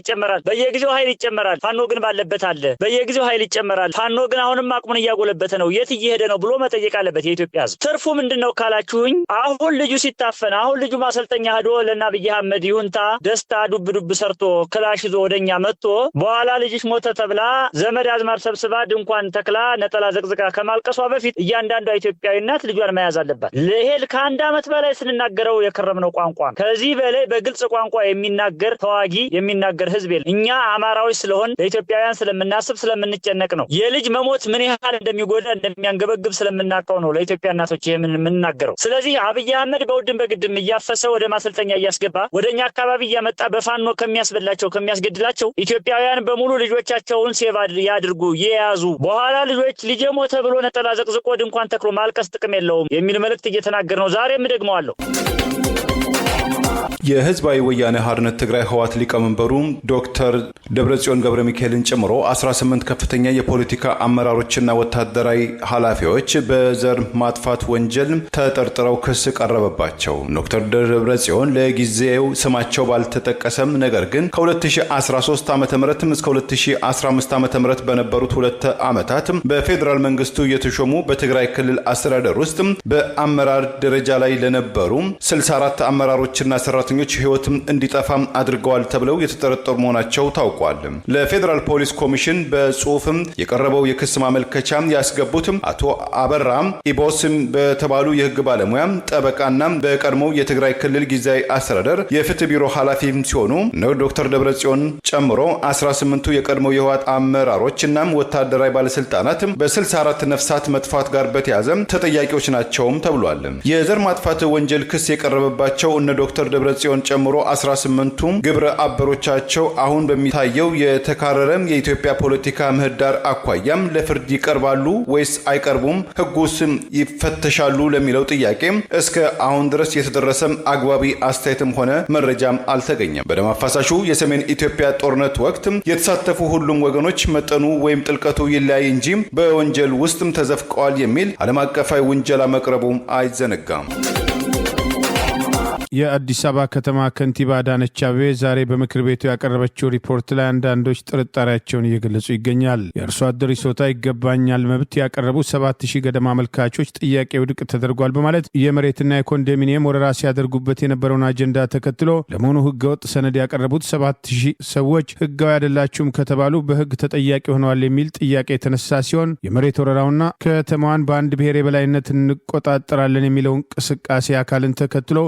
B: ይጨመራል። ፋኖ ግን ባለበት አለ። በየጊዜው ኃይል ይጨመራል። ፋኖ ግን አሁንም አቅሙን እያጎለበተ ነው። የት እየሄደ ነው ብሎ መጠየቅ አለበት የኢትዮጵያ ህዝብ። ትርፉ ምንድነው ካላችሁኝ፣ አሁን ልጁ ሲታፈን፣ አሁን ልጁ ማሰልጠኛ ሄዶ ለና አብይ አህመድ ይሁንታ ደስታ ዱብ ሰርቶ ክላሽ ይዞ ወደኛ መጥቶ በኋላ ልጅሽ ሞተ ተብላ ዘመድ አዝማር ሰብስባ ድንኳን ተክላ ነጠላ ዘቅዝቃ ከማልቀሷ በፊት እያንዳንዷ ኢትዮጵያዊ እናት ልጇን መያዝ አለባት። ለሄል ከአንድ ዓመት በላይ ስንናገረው የከረምነው ቋንቋ ነው። ከዚህ በላይ በግልጽ ቋንቋ የሚናገር ተዋጊ የሚናገር ህዝብ የለም። እኛ አማራዎች ስለሆን ለኢትዮጵያውያን ስለምናስብ ስለምንጨነቅ ነው። የልጅ መሞት ምን ያህል እንደሚጎዳ እንደሚያንገበግብ ስለምናውቀው ነው ለኢትዮጵያ እናቶች የምንናገረው። ስለዚህ አብይ አህመድ በውድም በግድም እያፈሰ ወደ ማሰልጠኛ እያስገባ ወደኛ አካባቢ እያመጣ በፋኖ ከሚያስበላቸው ከሚያስገድላቸው ኢትዮጵያውያን በሙሉ ልጆቻቸውን ሴቭ ያድርጉ ይያዙ። በኋላ ልጅ ሞተ ብሎ ነጠላ ዘቅዝቆ ድንኳን ተክሎ ማልቀስ ጥቅም የለውም የሚል መልእክት እየተናገር ነው። ዛሬም ደግመዋለሁ።
C: የህዝባዊ ወያነ ሓርነት ትግራይ ህወሓት ሊቀመንበሩ ዶክተር ደብረጽዮን ገብረ ሚካኤልን ጨምሮ 18 ከፍተኛ የፖለቲካ አመራሮችና ወታደራዊ ኃላፊዎች በዘር ማጥፋት ወንጀል ተጠርጥረው ክስ ቀረበባቸው። ዶክተር ደብረጽዮን ለጊዜው ስማቸው ባልተጠቀሰም ነገር ግን ከ2013 ዓ.ም እስከ 2015 ዓ.ም በነበሩት 2 ዓመታት በፌዴራል መንግስቱ የተሾሙ በትግራይ ክልል አስተዳደር ውስጥ በአመራር ደረጃ ላይ ለነበሩ 64 አመራሮችና ሰራተኞች ህይወት እንዲጠፋ አድርገዋል ተብለው የተጠረጠሩ መሆናቸው ታውቋል። ለፌዴራል ፖሊስ ኮሚሽን በጽሁፍም የቀረበው የክስ ማመልከቻ ያስገቡት አቶ አበራ ኢቦስ በተባሉ የህግ ባለሙያ ጠበቃና በቀድሞው የትግራይ ክልል ጊዜያዊ አስተዳደር የፍትህ ቢሮ ኃላፊ ሲሆኑ ዶክተር ደብረጽዮን ጨምሮ 18ቱ የቀድሞው የህወሓት አመራሮችና ወታደራዊ ባለስልጣናት በ64 ነፍሳት መጥፋት ጋር በተያያዘ ተጠያቂዎች ናቸውም ተብሏል። የዘር ማጥፋት ወንጀል ክስ የቀረበባቸው እነ ዶክተር ደብረጽዮን ጨምሮ 18ቱም ግብረ አበሮቻቸው አሁን በሚታየው የተካረረ የኢትዮጵያ ፖለቲካ ምህዳር አኳያም ለፍርድ ይቀርባሉ ወይስ አይቀርቡም? ህጉስ ይፈተሻሉ ለሚለው ጥያቄ እስከ አሁን ድረስ የተደረሰ አግባቢ አስተያየትም ሆነ መረጃም አልተገኘም። በደም አፋሳሹ የሰሜን ኢትዮጵያ ጦርነት ወቅት የተሳተፉ ሁሉም ወገኖች መጠኑ ወይም ጥልቀቱ ይለያይ እንጂ በወንጀል ውስጥም ተዘፍቀዋል የሚል ዓለም አቀፋዊ ውንጀላ መቅረቡ አይዘነጋም።
A: የአዲስ አበባ ከተማ ከንቲባ አዳነች አቤቤ ዛሬ በምክር ቤቱ ያቀረበችው ሪፖርት ላይ አንዳንዶች ጥርጣሬያቸውን እየገለጹ ይገኛል። የአርሶ አደር ይዞታ ይገባኛል መብት ያቀረቡ 7000 ገደማ አመልካቾች ጥያቄ ውድቅ ተደርጓል በማለት የመሬትና የኮንዶሚኒየም ወረራ ሲያደርጉበት የነበረውን አጀንዳ ተከትሎ ለመሆኑ ህገወጥ ሰነድ ያቀረቡት 7000 ሰዎች ህጋዊ አይደላችሁም ከተባሉ በህግ ተጠያቂ ሆነዋል የሚል ጥያቄ የተነሳ ሲሆን የመሬት ወረራውና ከተማዋን በአንድ ብሔር የበላይነት እንቆጣጠራለን የሚለው እንቅስቃሴ አካልን ተከትሎ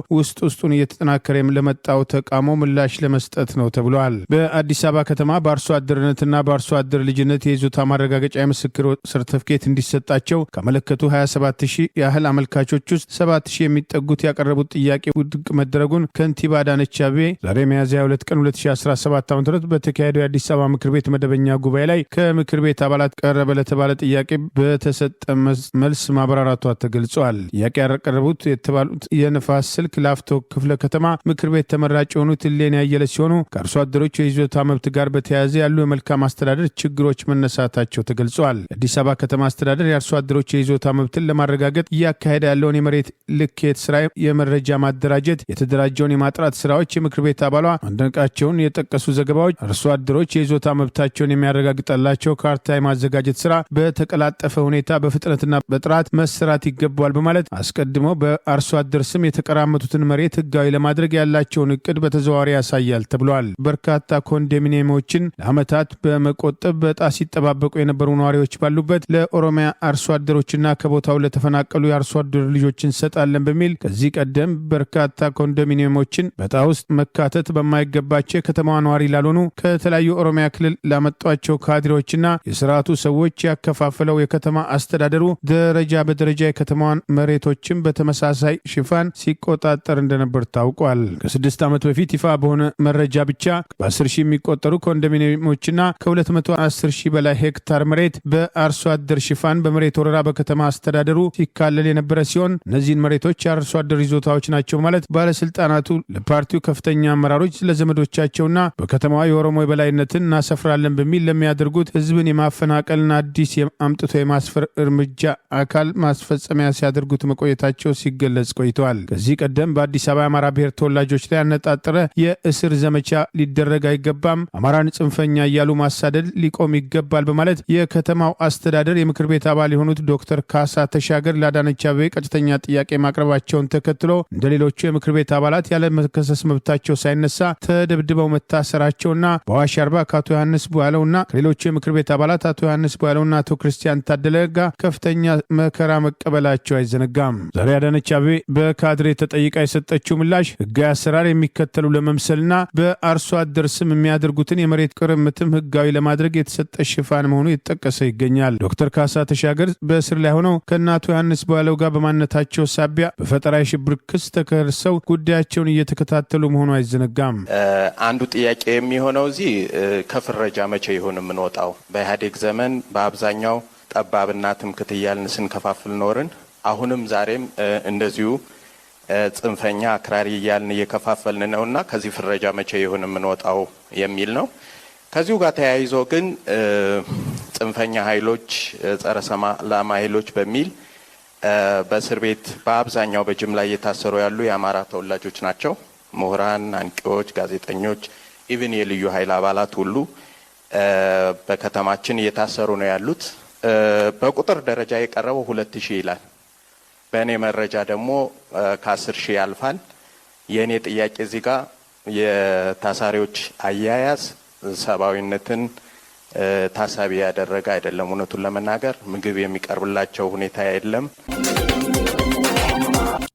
A: ውስጡን እየተጠናከረ ለመጣው ተቃውሞ ምላሽ ለመስጠት ነው ተብሏል። በአዲስ አበባ ከተማ በአርሶ አደርነትና በአርሶ አደር ልጅነት የይዞታ ማረጋገጫ የምስክር ሰርተፍኬት እንዲሰጣቸው ከመለከቱ 27000 ያህል አመልካቾች ውስጥ 7000 የሚጠጉት ያቀረቡት ጥያቄ ውድቅ መደረጉን ከንቲባ አዳነች አቤቤ ዛሬ ሚያዝያ 2 ቀን 2017 ዓ.ም በተካሄደው የአዲስ አበባ ምክር ቤት መደበኛ ጉባኤ ላይ ከምክር ቤት አባላት ቀረበ ለተባለ ጥያቄ በተሰጠ መልስ ማብራራቷ ተገልጿል። ጥያቄ ያቀረቡት የተባሉት የንፋስ ስልክ ላፍቶ ክፍለ ከተማ ምክር ቤት ተመራጭ የሆኑት ሌኒ አየለ ሲሆኑ ከአርሶ አደሮች የይዞታ መብት ጋር በተያያዘ ያሉ የመልካም አስተዳደር ችግሮች መነሳታቸው ተገልጿል። የአዲስ አበባ ከተማ አስተዳደር የአርሶ አደሮች የይዞታ መብትን ለማረጋገጥ እያካሄደ ያለውን የመሬት ልኬት ስራ፣ የመረጃ ማደራጀት፣ የተደራጀውን የማጥራት ስራዎች የምክር ቤት አባሏ ማድነቃቸውን የጠቀሱ ዘገባዎች አርሶ አደሮች የይዞታ መብታቸውን የሚያረጋግጥላቸው ካርታ የማዘጋጀት ስራ በተቀላጠፈ ሁኔታ በፍጥነትና በጥራት መሰራት ይገባዋል በማለት አስቀድሞ በአርሶ አደር ስም የተቀራመቱትን መሬት ህጋዊ ለማድረግ ያላቸውን እቅድ በተዘዋዋሪ ያሳያል ተብሏል። በርካታ ኮንዶሚኒየሞችን ለዓመታት በመቆጠብ በዕጣ ሲጠባበቁ የነበሩ ነዋሪዎች ባሉበት ለኦሮሚያ አርሶ አደሮችና ከቦታው ለተፈናቀሉ የአርሶ አደር ልጆች እንሰጣለን በሚል ከዚህ ቀደም በርካታ ኮንዶሚኒየሞችን በዕጣ ውስጥ መካተት በማይገባቸው የከተማዋ ነዋሪ ላልሆኑ ከተለያዩ ኦሮሚያ ክልል ላመጧቸው ካድሬዎችና የስርዓቱ ሰዎች ያከፋፈለው የከተማ አስተዳደሩ ደረጃ በደረጃ የከተማዋን መሬቶችን በተመሳሳይ ሽፋን ሲቆጣጠር እንደነበር ታውቋል። ከ6 ዓመት በፊት ይፋ በሆነ መረጃ ብቻ በ10 ሺህ የሚቆጠሩ ኮንዶሚኒየሞችና ከ210 ሺህ በላይ ሄክታር መሬት በአርሶ አደር ሽፋን በመሬት ወረራ በከተማ አስተዳደሩ ሲካለል የነበረ ሲሆን እነዚህን መሬቶች የአርሶ አደር ይዞታዎች ናቸው ማለት ባለስልጣናቱ ለፓርቲው ከፍተኛ አመራሮች ለዘመዶቻቸውና በከተማዋ የኦሮሞ የበላይነትን እናሰፍራለን በሚል ለሚያደርጉት ህዝብን የማፈናቀልና አዲስ አምጥቶ የማስፈር እርምጃ አካል ማስፈጸሚያ ሲያደርጉት መቆየታቸው ሲገለጽ ቆይተዋል። ከዚህ ቀደም በአዲስ በአዲስ አበባ የአማራ ብሔር ተወላጆች ላይ ያነጣጠረ የእስር ዘመቻ ሊደረግ አይገባም፣ አማራን ጽንፈኛ እያሉ ማሳደድ ሊቆም ይገባል በማለት የከተማው አስተዳደር የምክር ቤት አባል የሆኑት ዶክተር ካሳ ተሻገር ለአዳነች አቤቤ ቀጥተኛ ጥያቄ ማቅረባቸውን ተከትሎ እንደ ሌሎቹ የምክር ቤት አባላት ያለ መከሰስ መብታቸው ሳይነሳ ተደብድበው መታሰራቸውና በአዋሽ አርባ ከአቶ ዮሐንስ ቧያለውና ከሌሎቹ የምክር ቤት አባላት አቶ ዮሐንስ ቧያለውና አቶ ክርስቲያን ታደለ ጋር ከፍተኛ መከራ መቀበላቸው አይዘነጋም። ዛሬ አዳነች አቤቤ በካድሬ ተጠይቃ የሰጠችው ምላሽ ህጋዊ አሰራር የሚከተሉ ለመምሰልና በአርሶ አደር ስም የሚያደርጉትን የመሬት ቅርምትም ህጋዊ ለማድረግ የተሰጠ ሽፋን መሆኑ የተጠቀሰ ይገኛል። ዶክተር ካሳ ተሻገር በእስር ላይ ሆነው ከእናቱ ዮሐንስ ቧያለው ጋር በማንነታቸው ሳቢያ በፈጠራ የሽብር ክስ ተከሰው ጉዳያቸውን እየተከታተሉ መሆኑ አይዘነጋም።
E: አንዱ ጥያቄ የሚሆነው እዚህ ከፍረጃ መቼ ይሆን የምንወጣው? በኢህአዴግ ዘመን በአብዛኛው ጠባብና ትምክህት እያልን ስንከፋፍል ኖርን። አሁንም ዛሬም እንደዚሁ ጽንፈኛ አክራሪ እያልን እየከፋፈልን ነውና ከዚህ ፍረጃ መቼ ይሆን የምንወጣው የሚል ነው። ከዚሁ ጋር ተያይዞ ግን ጽንፈኛ ኃይሎች፣ ጸረ ሰላም ኃይሎች በሚል በእስር ቤት በአብዛኛው በጅምላ እየታሰሩ ያሉ የአማራ ተወላጆች ናቸው። ምሁራን፣ አንቂዎች፣ ጋዜጠኞች፣ ኢቭን የልዩ ኃይል አባላት ሁሉ በከተማችን እየታሰሩ ነው ያሉት። በቁጥር ደረጃ የቀረበው 2000 ይላል። በእኔ መረጃ ደግሞ ከ10,000 ያልፋል። የእኔ ጥያቄ እዚህ ጋር የታሳሪዎች አያያዝ ሰብአዊነትን ታሳቢ ያደረገ አይደለም። እውነቱን ለመናገር ምግብ የሚቀርብላቸው ሁኔታ የለም።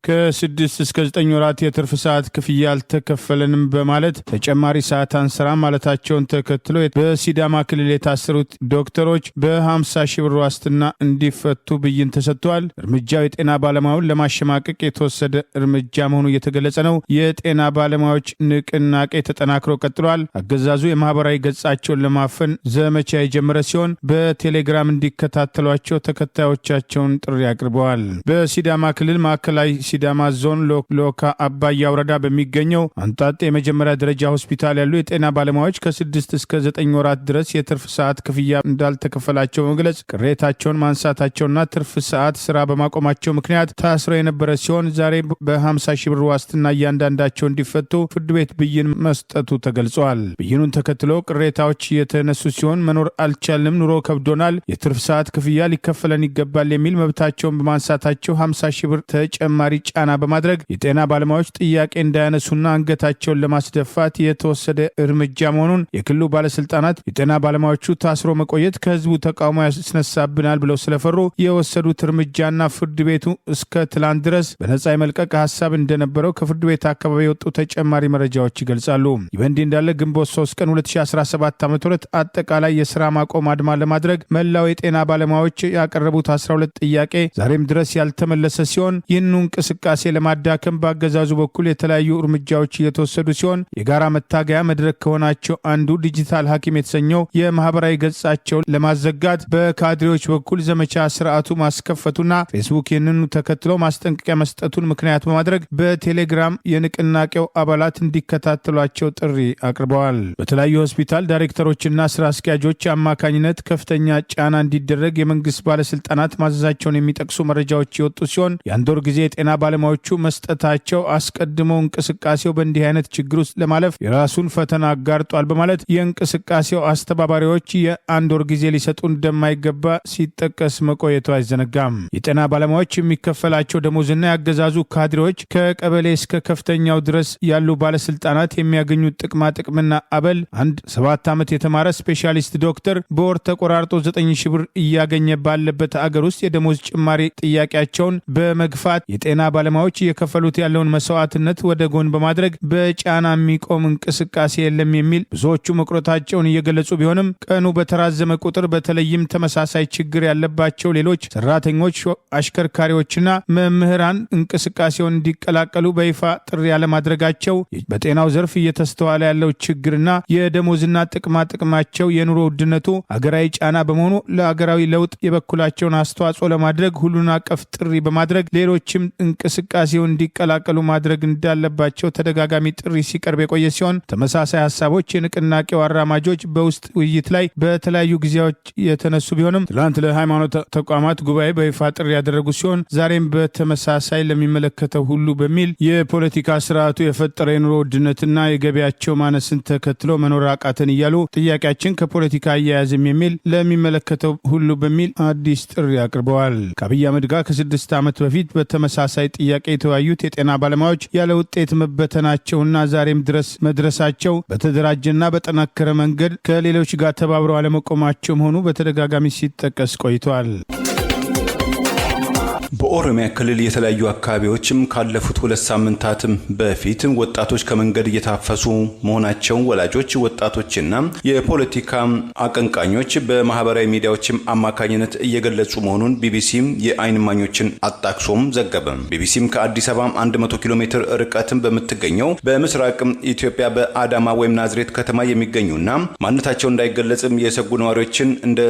A: ከ6 እስከ 9 ወራት የትርፍ ሰዓት ክፍያ አልተከፈለንም በማለት ተጨማሪ ሰዓት አንሰራ ማለታቸውን ተከትሎ በሲዳማ ክልል የታሰሩት ዶክተሮች በ50 ሺህ ብር ዋስትና እንዲፈቱ ብይን ተሰጥቷል። እርምጃው የጤና ባለሙያውን ለማሸማቀቅ የተወሰደ እርምጃ መሆኑ እየተገለጸ ነው። የጤና ባለሙያዎች ንቅናቄ ተጠናክሮ ቀጥሏል። አገዛዙ የማህበራዊ ገጻቸውን ለማፈን ዘመቻ የጀመረ ሲሆን በቴሌግራም እንዲከታተሏቸው ተከታዮቻቸውን ጥሪ አቅርበዋል። በሲዳማ ክልል ማዕከላዊ ሲዳማ ዞን ሎካ አባያ ወረዳ በሚገኘው አንጣጤ የመጀመሪያ ደረጃ ሆስፒታል ያሉ የጤና ባለሙያዎች ከ6 እስከ 9 ወራት ድረስ የትርፍ ሰዓት ክፍያ እንዳልተከፈላቸው በመግለጽ ቅሬታቸውን ማንሳታቸውና ትርፍ ሰዓት ስራ በማቆማቸው ምክንያት ታስረው የነበረ ሲሆን ዛሬ በ50 ሺህ ብር ዋስትና እያንዳንዳቸው እንዲፈቱ ፍርድ ቤት ብይን መስጠቱ ተገልጿል። ብይኑን ተከትሎ ቅሬታዎች የተነሱ ሲሆን መኖር አልቻልንም፣ ኑሮ ከብዶናል፣ የትርፍ ሰዓት ክፍያ ሊከፈለን ይገባል የሚል መብታቸውን በማንሳታቸው 50 ሺህ ብር ተጨማሪ ጫና በማድረግ የጤና ባለሙያዎች ጥያቄ እንዳያነሱና አንገታቸውን ለማስደፋት የተወሰደ እርምጃ መሆኑን የክልሉ ባለስልጣናት የጤና ባለሙያዎቹ ታስሮ መቆየት ከህዝቡ ተቃውሞ ያስነሳብናል ብለው ስለፈሩ የወሰዱት እርምጃና ፍርድ ቤቱ እስከ ትላንት ድረስ በነጻ የመልቀቅ ሀሳብ እንደነበረው ከፍርድ ቤት አካባቢ የወጡ ተጨማሪ መረጃዎች ይገልጻሉ። ይህ በእንዲህ እንዳለ ግንቦት 3 ቀን 2017 ዓ.ም አጠቃላይ የስራ ማቆም አድማ ለማድረግ መላው የጤና ባለሙያዎች ያቀረቡት 12 ጥያቄ ዛሬም ድረስ ያልተመለሰ ሲሆን ይህንኑ እንቅስቃሴ ለማዳከም በአገዛዙ በኩል የተለያዩ እርምጃዎች እየተወሰዱ ሲሆን የጋራ መታገያ መድረክ ከሆናቸው አንዱ ዲጂታል ሐኪም የተሰኘው የማህበራዊ ገጻቸውን ለማዘጋት በካድሬዎች በኩል ዘመቻ ስርዓቱ ማስከፈቱና ፌስቡክ ይህንኑ ተከትሎ ማስጠንቀቂያ መስጠቱን ምክንያት በማድረግ በቴሌግራም የንቅናቄው አባላት እንዲከታተሏቸው ጥሪ አቅርበዋል። በተለያዩ ሆስፒታል ዳይሬክተሮችና ስራ አስኪያጆች አማካኝነት ከፍተኛ ጫና እንዲደረግ የመንግስት ባለስልጣናት ማዘዛቸውን የሚጠቅሱ መረጃዎች የወጡ ሲሆን የአንድ ወር ጊዜ የጤና ባለሙያዎቹ መስጠታቸው አስቀድሞ እንቅስቃሴው በእንዲህ አይነት ችግር ውስጥ ለማለፍ የራሱን ፈተና አጋርጧል በማለት የእንቅስቃሴው አስተባባሪዎች የአንድ ወር ጊዜ ሊሰጡ እንደማይገባ ሲጠቀስ መቆየቱ አይዘነጋም። የጤና ባለሙያዎች የሚከፈላቸው ደሞዝና ያገዛዙ ካድሬዎች ከቀበሌ እስከ ከፍተኛው ድረስ ያሉ ባለስልጣናት የሚያገኙት ጥቅምና አበል አንድ 7 ዓመት የተማረ ስፔሻሊስት ዶክተር በወር ተቆራርጦ 9 ሺህ ብር እያገኘ ባለበት አገር ውስጥ የደሞዝ ጭማሪ ጥያቄያቸውን በመግፋት የጤና ባለሙያዎች እየከፈሉት ያለውን መስዋዕትነት ወደ ጎን በማድረግ በጫና የሚቆም እንቅስቃሴ የለም የሚል ብዙዎቹ መቁረታቸውን እየገለጹ ቢሆንም ቀኑ በተራዘመ ቁጥር በተለይም ተመሳሳይ ችግር ያለባቸው ሌሎች ሰራተኞች፣ አሽከርካሪዎችና መምህራን እንቅስቃሴውን እንዲቀላቀሉ በይፋ ጥሪ ያለማድረጋቸው በጤናው ዘርፍ እየተስተዋለ ያለው ችግርና የደሞዝና ጥቅማቸው የኑሮ ውድነቱ አገራዊ ጫና በመሆኑ ለአገራዊ ለውጥ የበኩላቸውን አስተዋጽኦ ለማድረግ ሁሉን አቀፍ ጥሪ በማድረግ ሌሎችም እንቅስቃሴውን እንዲቀላቀሉ ማድረግ እንዳለባቸው ተደጋጋሚ ጥሪ ሲቀርብ የቆየ ሲሆን ተመሳሳይ ሀሳቦች የንቅናቄው አራማጆች በውስጥ ውይይት ላይ በተለያዩ ጊዜዎች የተነሱ ቢሆንም ትላንት ለሃይማኖት ተቋማት ጉባኤ በይፋ ጥሪ ያደረጉ ሲሆን ዛሬም በተመሳሳይ ለሚመለከተው ሁሉ በሚል የፖለቲካ ስርዓቱ የፈጠረ የኑሮ ውድነትና የገቢያቸው ማነስን ተከትሎ መኖር አቃተን እያሉ ጥያቄያችን ከፖለቲካ አያያዝም የሚል ለሚመለከተው ሁሉ በሚል አዲስ ጥሪ አቅርበዋል። ከአብይ አህመድ ጋር ከ6 ዓመት በፊት በተመሳሳይ ጥያቄ የተወያዩት የጤና ባለሙያዎች ያለ ውጤት መበተናቸውና ዛሬም ድረስ መድረሳቸው በተደራጀና በጠናከረ መንገድ ከሌሎች ጋር ተባብረው አለመቆማቸው መሆኑ በተደጋጋሚ ሲጠቀስ ቆይቷል።
C: በኦሮሚያ ክልል የተለያዩ አካባቢዎችም ካለፉት 2 ሳምንታትም በፊት ወጣቶች ከመንገድ እየታፈሱ መሆናቸው ወላጆች፣ ወጣቶችና የፖለቲካ አቀንቃኞች በማህበራዊ ሚዲያዎችም አማካኝነት እየገለጹ መሆኑን ቢቢሲም የአይን እማኞችን አጣቅሶም ዘገበ። ቢቢሲም ከአዲስ አበባ 100 ኪሎ ሜትር ርቀትም በምትገኘው በምስራቅ ኢትዮጵያ በአዳማ ወይም ናዝሬት ከተማ የሚገኙና ማንነታቸው እንዳይገለጽም የሰጉ ነዋሪዎችን እንደ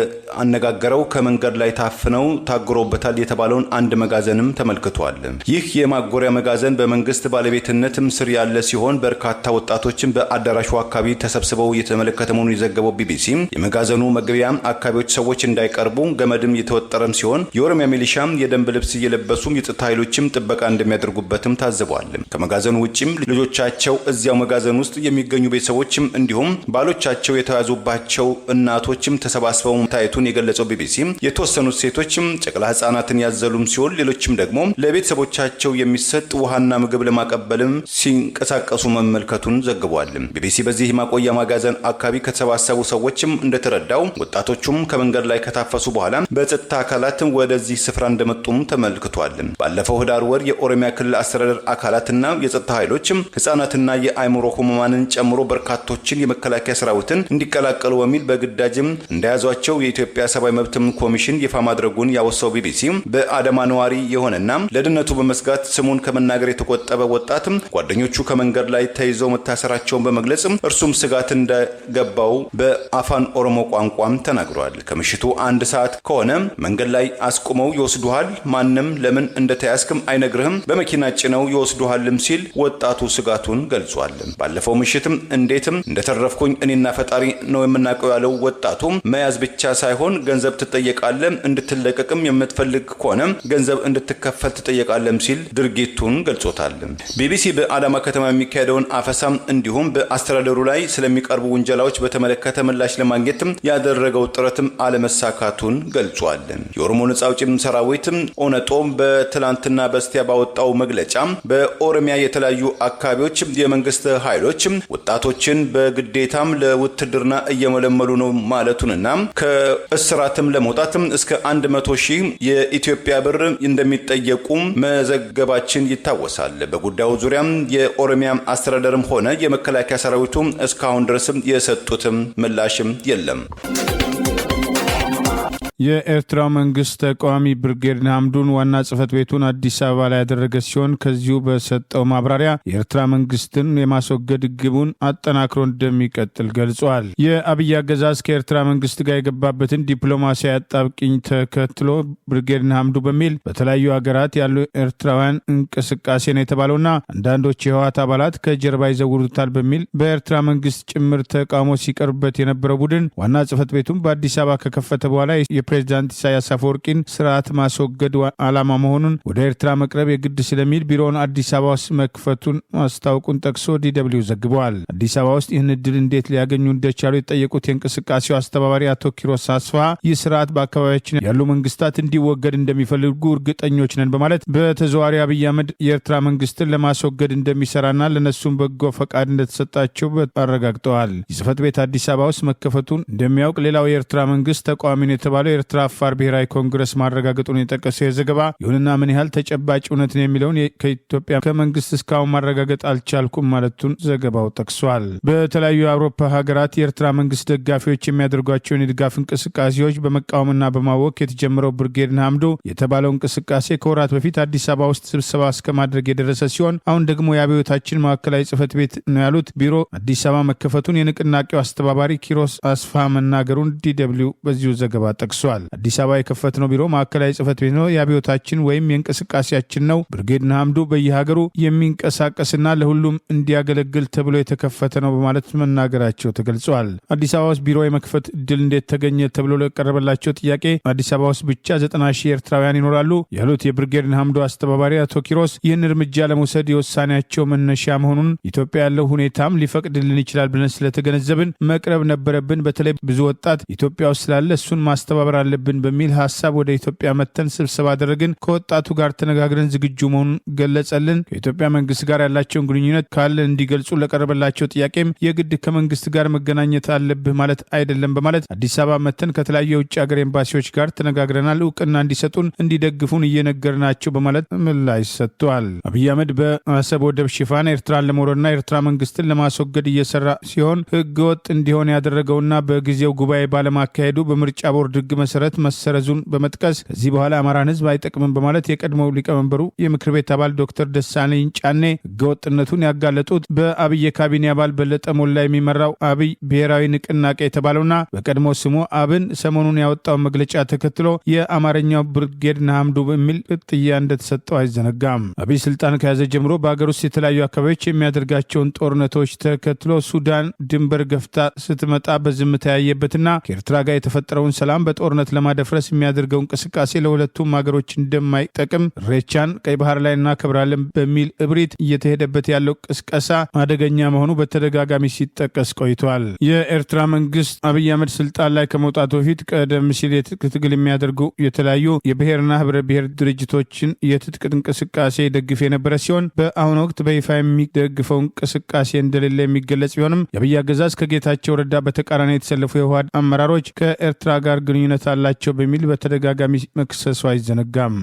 C: አነጋገረው ከመንገድ ላይ ታፍነው ታግሮበታል የተባለውን አንድ መጋዘንም ተመልክቷል። ይህ የማጎሪያ መጋዘን በመንግስት ባለቤትነትም ስር ያለ ሲሆን በርካታ ወጣቶችን በአዳራሹ አካባቢ ተሰብስበው የተመለከተ መሆኑን የዘገበው ቢቢሲ የመጋዘኑ መግቢያ አካባቢዎች ሰዎች እንዳይቀርቡ ገመድም የተወጠረም ሲሆን የኦሮሚያ ሚሊሻም የደንብ ልብስ እየለበሱም የጸጥታ ኃይሎችም ጥበቃ እንደሚያደርጉበትም ታዝበዋል። ከመጋዘኑ ውጪም ልጆቻቸው እዚያው መጋዘን ውስጥ የሚገኙ ቤተሰቦችም እንዲሁም ባሎቻቸው የተያዙባቸው እናቶችም ተሰባስበው ታየቱን የገለጸው ቢቢሲ የተወሰኑት ሴቶችም ጨቅላ ህጻናትን ያዘሉም ሲሆን ሌሎችም ደግሞ ለቤተሰቦቻቸው የሚሰጥ ውሃና ምግብ ለማቀበልም ሲንቀሳቀሱ መመልከቱን ዘግቧል። ቢቢሲ በዚህ ማቆያ መጋዘን አካባቢ ከተሰባሰቡ ሰዎችም እንደተረዳው ወጣቶቹም ከመንገድ ላይ ከታፈሱ በኋላ በጸጥታ አካላት ወደዚህ ስፍራ እንደመጡም ተመልክቷል። ባለፈው ህዳር ወር የኦሮሚያ ክልል አስተዳደር አካላትና የጸጥታ ኃይሎችም ህጻናትና የአእምሮ ህሙማንን ጨምሮ በርካቶችን የመከላከያ ሰራዊትን እንዲቀላቀሉ በሚል በግዳጅም እንደያዟቸው የኢትዮጵያ ሰብአዊ መብት ኮሚሽን ይፋ ማድረጉን ያወሳው ቢቢሲ በአዳማ ነዋሪ የሆነና ለደህንነቱ በመስጋት ስሙን ከመናገር የተቆጠበ ወጣትም ጓደኞቹ ከመንገድ ላይ ተይዘው መታሰራቸውን በመግለጽ እርሱም ስጋት እንደገባው በአፋን ኦሮሞ ቋንቋም ተናግሯል። ከምሽቱ 1 ሰዓት ከሆነ መንገድ ላይ አስቁመው ይወስዱሃል፣ ማንም ለምን እንደተያዝክም አይነግርህም፣ በመኪና ጭነው ይወስዱሃልም ሲል ወጣቱ ስጋቱን ገልጿል። ባለፈው ምሽትም እንዴትም እንደተረፍኩኝ እኔና ፈጣሪ ነው የምናውቀው ያለው ወጣቱ መያዝ ብቻ ሳይሆን ገንዘብ ትጠየቃለህ፣ እንድትለቀቅም የምትፈልግ ከሆነ ገንዘብ እንድትከፈል ተጠየቃለም ሲል ድርጊቱን ገልጾታል። ቢቢሲ በአዳማ ከተማ የሚካሄደውን አፈሳም እንዲሁም በአስተዳደሩ ላይ ስለሚቀርቡ ውንጀላዎች በተመለከተ ምላሽ ለማግኘት ያደረገው ጥረትም አለመሳካቱን ገልጿል። የኦሮሞ ነጻ አውጪ ሰራዊት ኦነጦ በትላንትና በስቲያ ባወጣው መግለጫ በኦሮሚያ የተለያዩ አካባቢዎች የመንግስት ኃይሎች ወጣቶችን በግዴታም ለውትድርና እየመለመሉ ነው ማለቱንና ከእስራትም ለመውጣት እስከ 100,000 የኢትዮጵያ ብር እንደሚጠየቁ መዘገባችን ይታወሳል። በጉዳዩ ዙሪያ የኦሮሚያ አስተዳደርም ሆነ የመከላከያ ሰራዊቱ እስካሁን ድረስም የሰጡትም ምላሽም የለም።
A: የኤርትራ መንግስት ተቃዋሚ ብርጌድ ንሓመዱን ዋና ጽህፈት ቤቱን አዲስ አበባ ላይ ያደረገ ሲሆን ከዚሁ በሰጠው ማብራሪያ የኤርትራ መንግስትን የማስወገድ ግቡን አጠናክሮ እንደሚቀጥል ገልጿል። የአብይ አገዛዝ ከኤርትራ መንግስት ጋር የገባበትን ዲፕሎማሲያዊ አጣብቂኝ ተከትሎ ብርጌድ ንሓመዱ በሚል በተለያዩ ሀገራት ያሉ ኤርትራውያን እንቅስቃሴ ነው የተባለውና አንዳንዶች የህወሓት አባላት ከጀርባ ይዘውሩታል በሚል በኤርትራ መንግስት ጭምር ተቃውሞ ሲቀርብበት የነበረው ቡድን ዋና ጽህፈት ቤቱን በአዲስ አበባ ከከፈተ በኋላ ፕሬዚዳንት ኢሳያስ አፈወርቂን ስርዓት ማስወገድ ዓላማ መሆኑን ወደ ኤርትራ መቅረብ የግድ ስለሚል ቢሮውን አዲስ አበባ ውስጥ መክፈቱን ማስታወቁን ጠቅሶ ዲደብሊው ዘግበዋል። አዲስ አበባ ውስጥ ይህን እድል እንዴት ሊያገኙ እንደቻሉ የጠየቁት የእንቅስቃሴው አስተባባሪ አቶ ኪሮስ አስፋ ይህ ስርዓት በአካባቢያችን ያሉ መንግስታት እንዲወገድ እንደሚፈልጉ እርግጠኞች ነን በማለት በተዘዋዋሪ አብይ አህመድ የኤርትራ መንግስትን ለማስወገድ እንደሚሰራና ለነሱም በጎ ፈቃድ እንደተሰጣቸው አረጋግጠዋል። የጽህፈት ቤት አዲስ አበባ ውስጥ መከፈቱን እንደሚያውቅ ሌላው የኤርትራ መንግስት ተቃዋሚ የተባለው የኤርትራ አፋር ብሔራዊ ኮንግረስ ማረጋገጡን የጠቀሰው የዘገባ ይሁንና ምን ያህል ተጨባጭ እውነት ነው የሚለውን ከኢትዮጵያ ከመንግስት እስካሁን ማረጋገጥ አልቻልኩም ማለቱን ዘገባው ጠቅሷል። በተለያዩ የአውሮፓ ሀገራት የኤርትራ መንግስት ደጋፊዎች የሚያደርጓቸውን የድጋፍ እንቅስቃሴዎች በመቃወምና በማወክ የተጀመረው ብርጌድ ንሓመዱ የተባለው እንቅስቃሴ ከወራት በፊት አዲስ አበባ ውስጥ ስብሰባ እስከ ማድረግ የደረሰ ሲሆን አሁን ደግሞ የአብዮታችን ማዕከላዊ ጽህፈት ቤት ነው ያሉት ቢሮ አዲስ አበባ መከፈቱን የንቅናቄው አስተባባሪ ኪሮስ አስፋ መናገሩን ዲደብሊው በዚሁ ዘገባ ጠቅሷል። አመልክቷል። አዲስ አበባ የከፈትነው ቢሮ ማዕከላዊ ጽህፈት ቤት ነው፣ የአብዮታችን ወይም የእንቅስቃሴያችን ነው። ብርጌድ ንሓመዱ በየሀገሩ የሚንቀሳቀስና ለሁሉም እንዲያገለግል ተብሎ የተከፈተ ነው በማለት መናገራቸው ተገልጿል። አዲስ አበባ ውስጥ ቢሮ የመክፈት እድል እንዴት ተገኘ ተብሎ ለቀረበላቸው ጥያቄ አዲስ አበባ ውስጥ ብቻ 90,000 ኤርትራውያን ይኖራሉ ያሉት የብርጌድ ንሓመዱ አስተባባሪ አቶ ኪሮስ ይህን እርምጃ ለመውሰድ የውሳኔያቸው መነሻ መሆኑን ኢትዮጵያ ያለው ሁኔታም ሊፈቅድልን ይችላል ብለን ስለተገነዘብን መቅረብ ነበረብን። በተለይ ብዙ ወጣት ኢትዮጵያ ውስጥ ስላለ እሱን ማስተባበር አለብን በሚል ሀሳብ ወደ ኢትዮጵያ መተን ስብሰባ አደረግን። ከወጣቱ ጋር ተነጋግረን ዝግጁ መሆኑን ገለጸልን። ከኢትዮጵያ መንግስት ጋር ያላቸውን ግንኙነት ካለ እንዲገልጹ ለቀረበላቸው ጥያቄም የግድ ከመንግስት ጋር መገናኘት አለብህ ማለት አይደለም በማለት አዲስ አበባ መተን ከተለያዩ የውጭ ሀገር ኤምባሲዎች ጋር ተነጋግረናል። እውቅና እንዲሰጡን እንዲደግፉን እየነገርናቸው በማለት ምላሽ ሰጥቷል። አብይ አህመድ በአሰብ ወደብ ሽፋን ኤርትራን ለመውረድና ኤርትራ መንግስትን ለማስወገድ እየሰራ ሲሆን ህገወጥ እንዲሆን ያደረገውና በጊዜው ጉባኤ ባለማካሄዱ በምርጫ ቦርድ ህግ መሰረት መሰረዙን በመጥቀስ ከዚህ በኋላ አማራን ህዝብ አይጠቅምም በማለት የቀድሞው ሊቀመንበሩ የምክር ቤት አባል ዶክተር ደሳለኝ ጫኔ ህገወጥነቱን ያጋለጡት በአብይ የካቢኔ አባል በለጠ ሞላ የሚመራው አብይ ብሔራዊ ንቅናቄ የተባለውና በቀድሞ ስሙ አብን ሰሞኑን ያወጣውን መግለጫ ተከትሎ የአማርኛው ብርጌድ ንሓመዱ በሚል ቅጥያ እንደተሰጠው አይዘነጋም። አብይ ስልጣን ከያዘ ጀምሮ በሀገር ውስጥ የተለያዩ አካባቢዎች የሚያደርጋቸውን ጦርነቶች ተከትሎ ሱዳን ድንበር ገፍታ ስትመጣ በዝምታ ያየበትና ከኤርትራ ጋር የተፈጠረውን ሰላም በጦርነት ለማደፍረስ የሚያደርገው እንቅስቃሴ ለሁለቱም ሀገሮች እንደማይጠቅም ኢሬቻን ቀይ ባህር ላይ እናከብራለን በሚል እብሪት እየተሄደበት ያለው ቅስቀሳ አደገኛ መሆኑ በተደጋጋሚ ሲጠቀስ ቆይቷል። የኤርትራ መንግስት አብይ አህመድ ስልጣን ላይ ከመውጣቱ በፊት ቀደም ሲል የትጥቅ ትግል የሚያደርጉ የተለያዩ የብሔርና ህብረ ብሔር ድርጅቶችን የትጥቅ እንቅስቃሴ ደግፍ የነበረ ሲሆን በአሁኑ ወቅት በይፋ የሚደግፈው እንቅስቃሴ እንደሌለ የሚገለጽ ቢሆንም የአብይ አገዛዝ ከጌታቸው ረዳ በተቃራኒ የተሰለፉ የህወሓት አመራሮች ከኤርትራ ጋር ግንኙነት አላቸው በሚል በተደጋጋሚ መክሰሱ አይዘነጋም።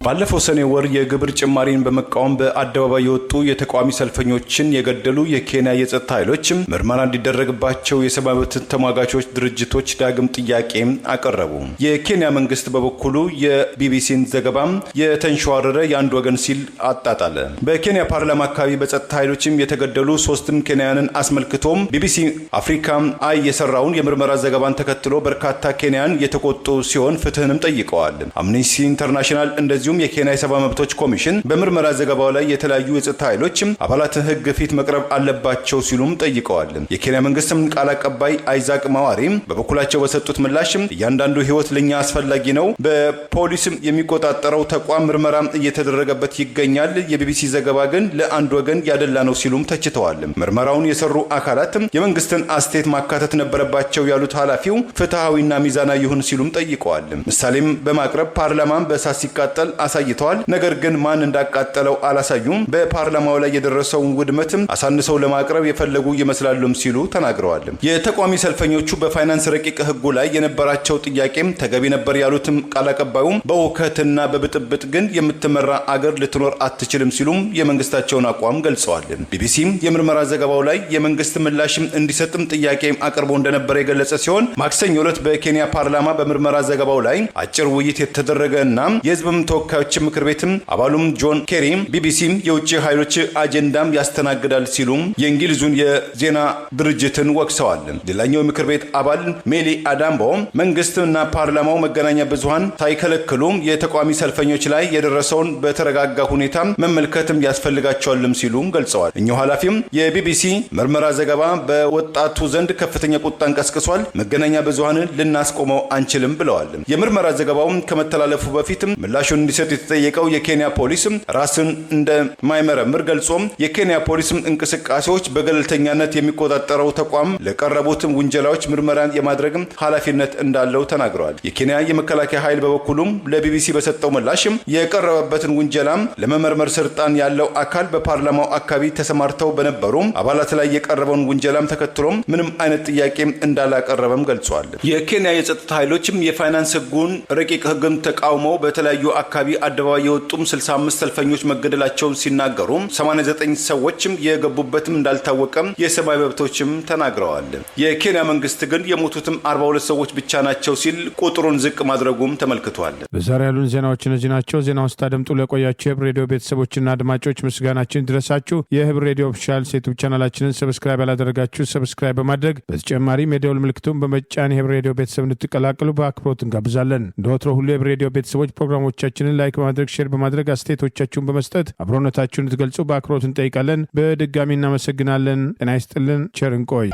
C: ባለፈው ሰኔ ወር የግብር ጭማሪን በመቃወም በአደባባይ የወጡ የተቃዋሚ ሰልፈኞችን የገደሉ የኬንያ የጸጥታ ኃይሎች ምርመራ እንዲደረግባቸው የሰብአዊ መብት ተሟጋቾች ድርጅቶች ዳግም ጥያቄ አቀረቡ። የኬንያ መንግስት በበኩሉ የቢቢሲን ዘገባ የተንሸዋረረ የአንድ ወገን ሲል አጣጣለ። በኬንያ ፓርላማ አካባቢ በጸጥታ ኃይሎችም የተገደሉ 3 ኬንያንን አስመልክቶም ቢቢሲ አፍሪካ አይ የሰራውን የምርመራ ዘገባን ተከትሎ በርካታ ኬንያን የተቆጡ ሲሆን ፍትህንም ጠይቀዋል። አምነስቲ ኢንተርናሽናል እንደዚሁ የኬንያ የሰብአዊ መብቶች ኮሚሽን በምርመራ ዘገባው ላይ የተለያዩ የጸጥታ ኃይሎች አባላት ህግ ፊት መቅረብ አለባቸው ሲሉም ጠይቀዋል። የኬንያ መንግስትም ቃል አቀባይ አይዛክ ማዋሪ በበኩላቸው በሰጡት ምላሽ እያንዳንዱ ህይወት ለኛ አስፈላጊ ነው፣ በፖሊስ የሚቆጣጠረው ተቋም ምርመራ እየተደረገበት ይገኛል፣ የቢቢሲ ዘገባ ግን ለአንድ ወገን ያደላ ነው ሲሉም ተችተዋል። ምርመራውን የሰሩ አካላት የመንግስትን አስተያየት ማካተት ነበረባቸው ያሉት ኃላፊው ፍትሃዊና ሚዛናዊ ይሁን ሲሉም ጠይቀዋል። ምሳሌም በማቅረብ ፓርላማን በእሳት ሲቃጠል አሳይተዋል። ነገር ግን ማን እንዳቃጠለው አላሳዩም። በፓርላማው ላይ የደረሰውን ውድመትም አሳንሰው ለማቅረብ የፈለጉ ይመስላሉም ሲሉ ተናግረዋል። የተቃዋሚ ሰልፈኞቹ በፋይናንስ ረቂቅ ህጉ ላይ የነበራቸው ጥያቄም ተገቢ ነበር ያሉትም ቃል አቀባዩም በውከትና በብጥብጥ ግን የምትመራ አገር ልትኖር አትችልም ሲሉም የመንግስታቸውን አቋም ገልጸዋል። ቢቢሲም የምርመራ ዘገባው ላይ የመንግስት ምላሽም እንዲሰጥም ጥያቄ አቅርቦ እንደነበረ የገለጸ ሲሆን ማክሰኞ ዕለት በኬንያ ፓርላማ በምርመራ ዘገባው ላይ አጭር ውይይት የተደረገና የህዝብም ተወካዮች ምክር ቤትም አባሉም ጆን ኬሪ ቢቢሲም የውጭ ኃይሎች አጀንዳም ያስተናግዳል ሲሉም የእንግሊዙን የዜና ድርጅትን ወቅሰዋል። ሌላኛው የምክር ቤት አባል ሜሊ አዳምቦ መንግስትና ፓርላማው መገናኛ ብዙሃን ሳይከለክሉ የተቃዋሚ ሰልፈኞች ላይ የደረሰውን በተረጋጋ ሁኔታ መመልከትም ያስፈልጋቸዋልም ሲሉም ገልጸዋል። እኛው ኃላፊም የቢቢሲ ምርመራ ዘገባ በወጣቱ ዘንድ ከፍተኛ ቁጣን ቀስቅሷል፣ መገናኛ ብዙሃንን ልናስቆመው አንችልም ብለዋል። የምርመራ ዘገባውም ከመተላለፉ በፊትም ምላሹን እንዲሰጥ የተጠየቀው የኬንያ ፖሊስም ራስን እንደማይመረምር ገልጾም የኬንያ ፖሊስም እንቅስቃሴዎች በገለልተኛነት የሚቆጣጠረው ተቋም ለቀረቡትም ውንጀላዎች ምርመራን የማድረግም ኃላፊነት እንዳለው ተናግረዋል። የኬንያ የመከላከያ ኃይል በበኩሉም ለቢቢሲ በሰጠው ምላሽም የቀረበበትን ውንጀላም ለመመርመር ስልጣን ያለው አካል በፓርላማው አካባቢ ተሰማርተው በነበሩ አባላት ላይ የቀረበውን ውንጀላም ተከትሎም ምንም አይነት ጥያቄ እንዳላቀረበም ገልጿል። የኬንያ የጸጥታ ኃይሎችም የፋይናንስ ህጉን ረቂቅ ህግን ተቃውመው በተለያዩ አካባቢ አካባቢ አደባባይ የወጡም 65 ሰልፈኞች መገደላቸውን ሲናገሩ 89 ሰዎችም የገቡበትም እንዳልታወቀም የሰብአዊ መብቶችም ተናግረዋል። የኬንያ መንግስት ግን የሞቱትም 42 ሰዎች ብቻ ናቸው ሲል ቁጥሩን ዝቅ ማድረጉም ተመልክቷል።
A: በዛሬ ያሉን ዜናዎች እነዚህ ናቸው። ዜናውን ስታደምጡ ለቆያችሁ የህብር ሬዲዮ ቤተሰቦችና አድማጮች ምስጋናችን ይድረሳችሁ። የህብር ሬዲዮ ኦፊሻል ዩቲዩብ ቻናላችንን ሰብስክራይብ ያላደረጋችሁ ሰብስክራይብ በማድረግ በተጨማሪም የደወል ምልክቱን በመጫን የህብር ሬዲዮ ቤተሰብ እንድትቀላቀሉ በአክብሮት እንጋብዛለን። እንደ ወትሮ ሁሉ የህብር ሬዲዮ ቤተሰቦች ፕሮግራሞቻችንን ላይክ በማድረግ ሼር በማድረግ አስተያየቶቻችሁን በመስጠት አብሮነታችሁን እንድትገልጹ በአክብሮት እንጠይቃለን። በድጋሚ እናመሰግናለን። ጤና ይስጥልን። ቸር እንቆይ።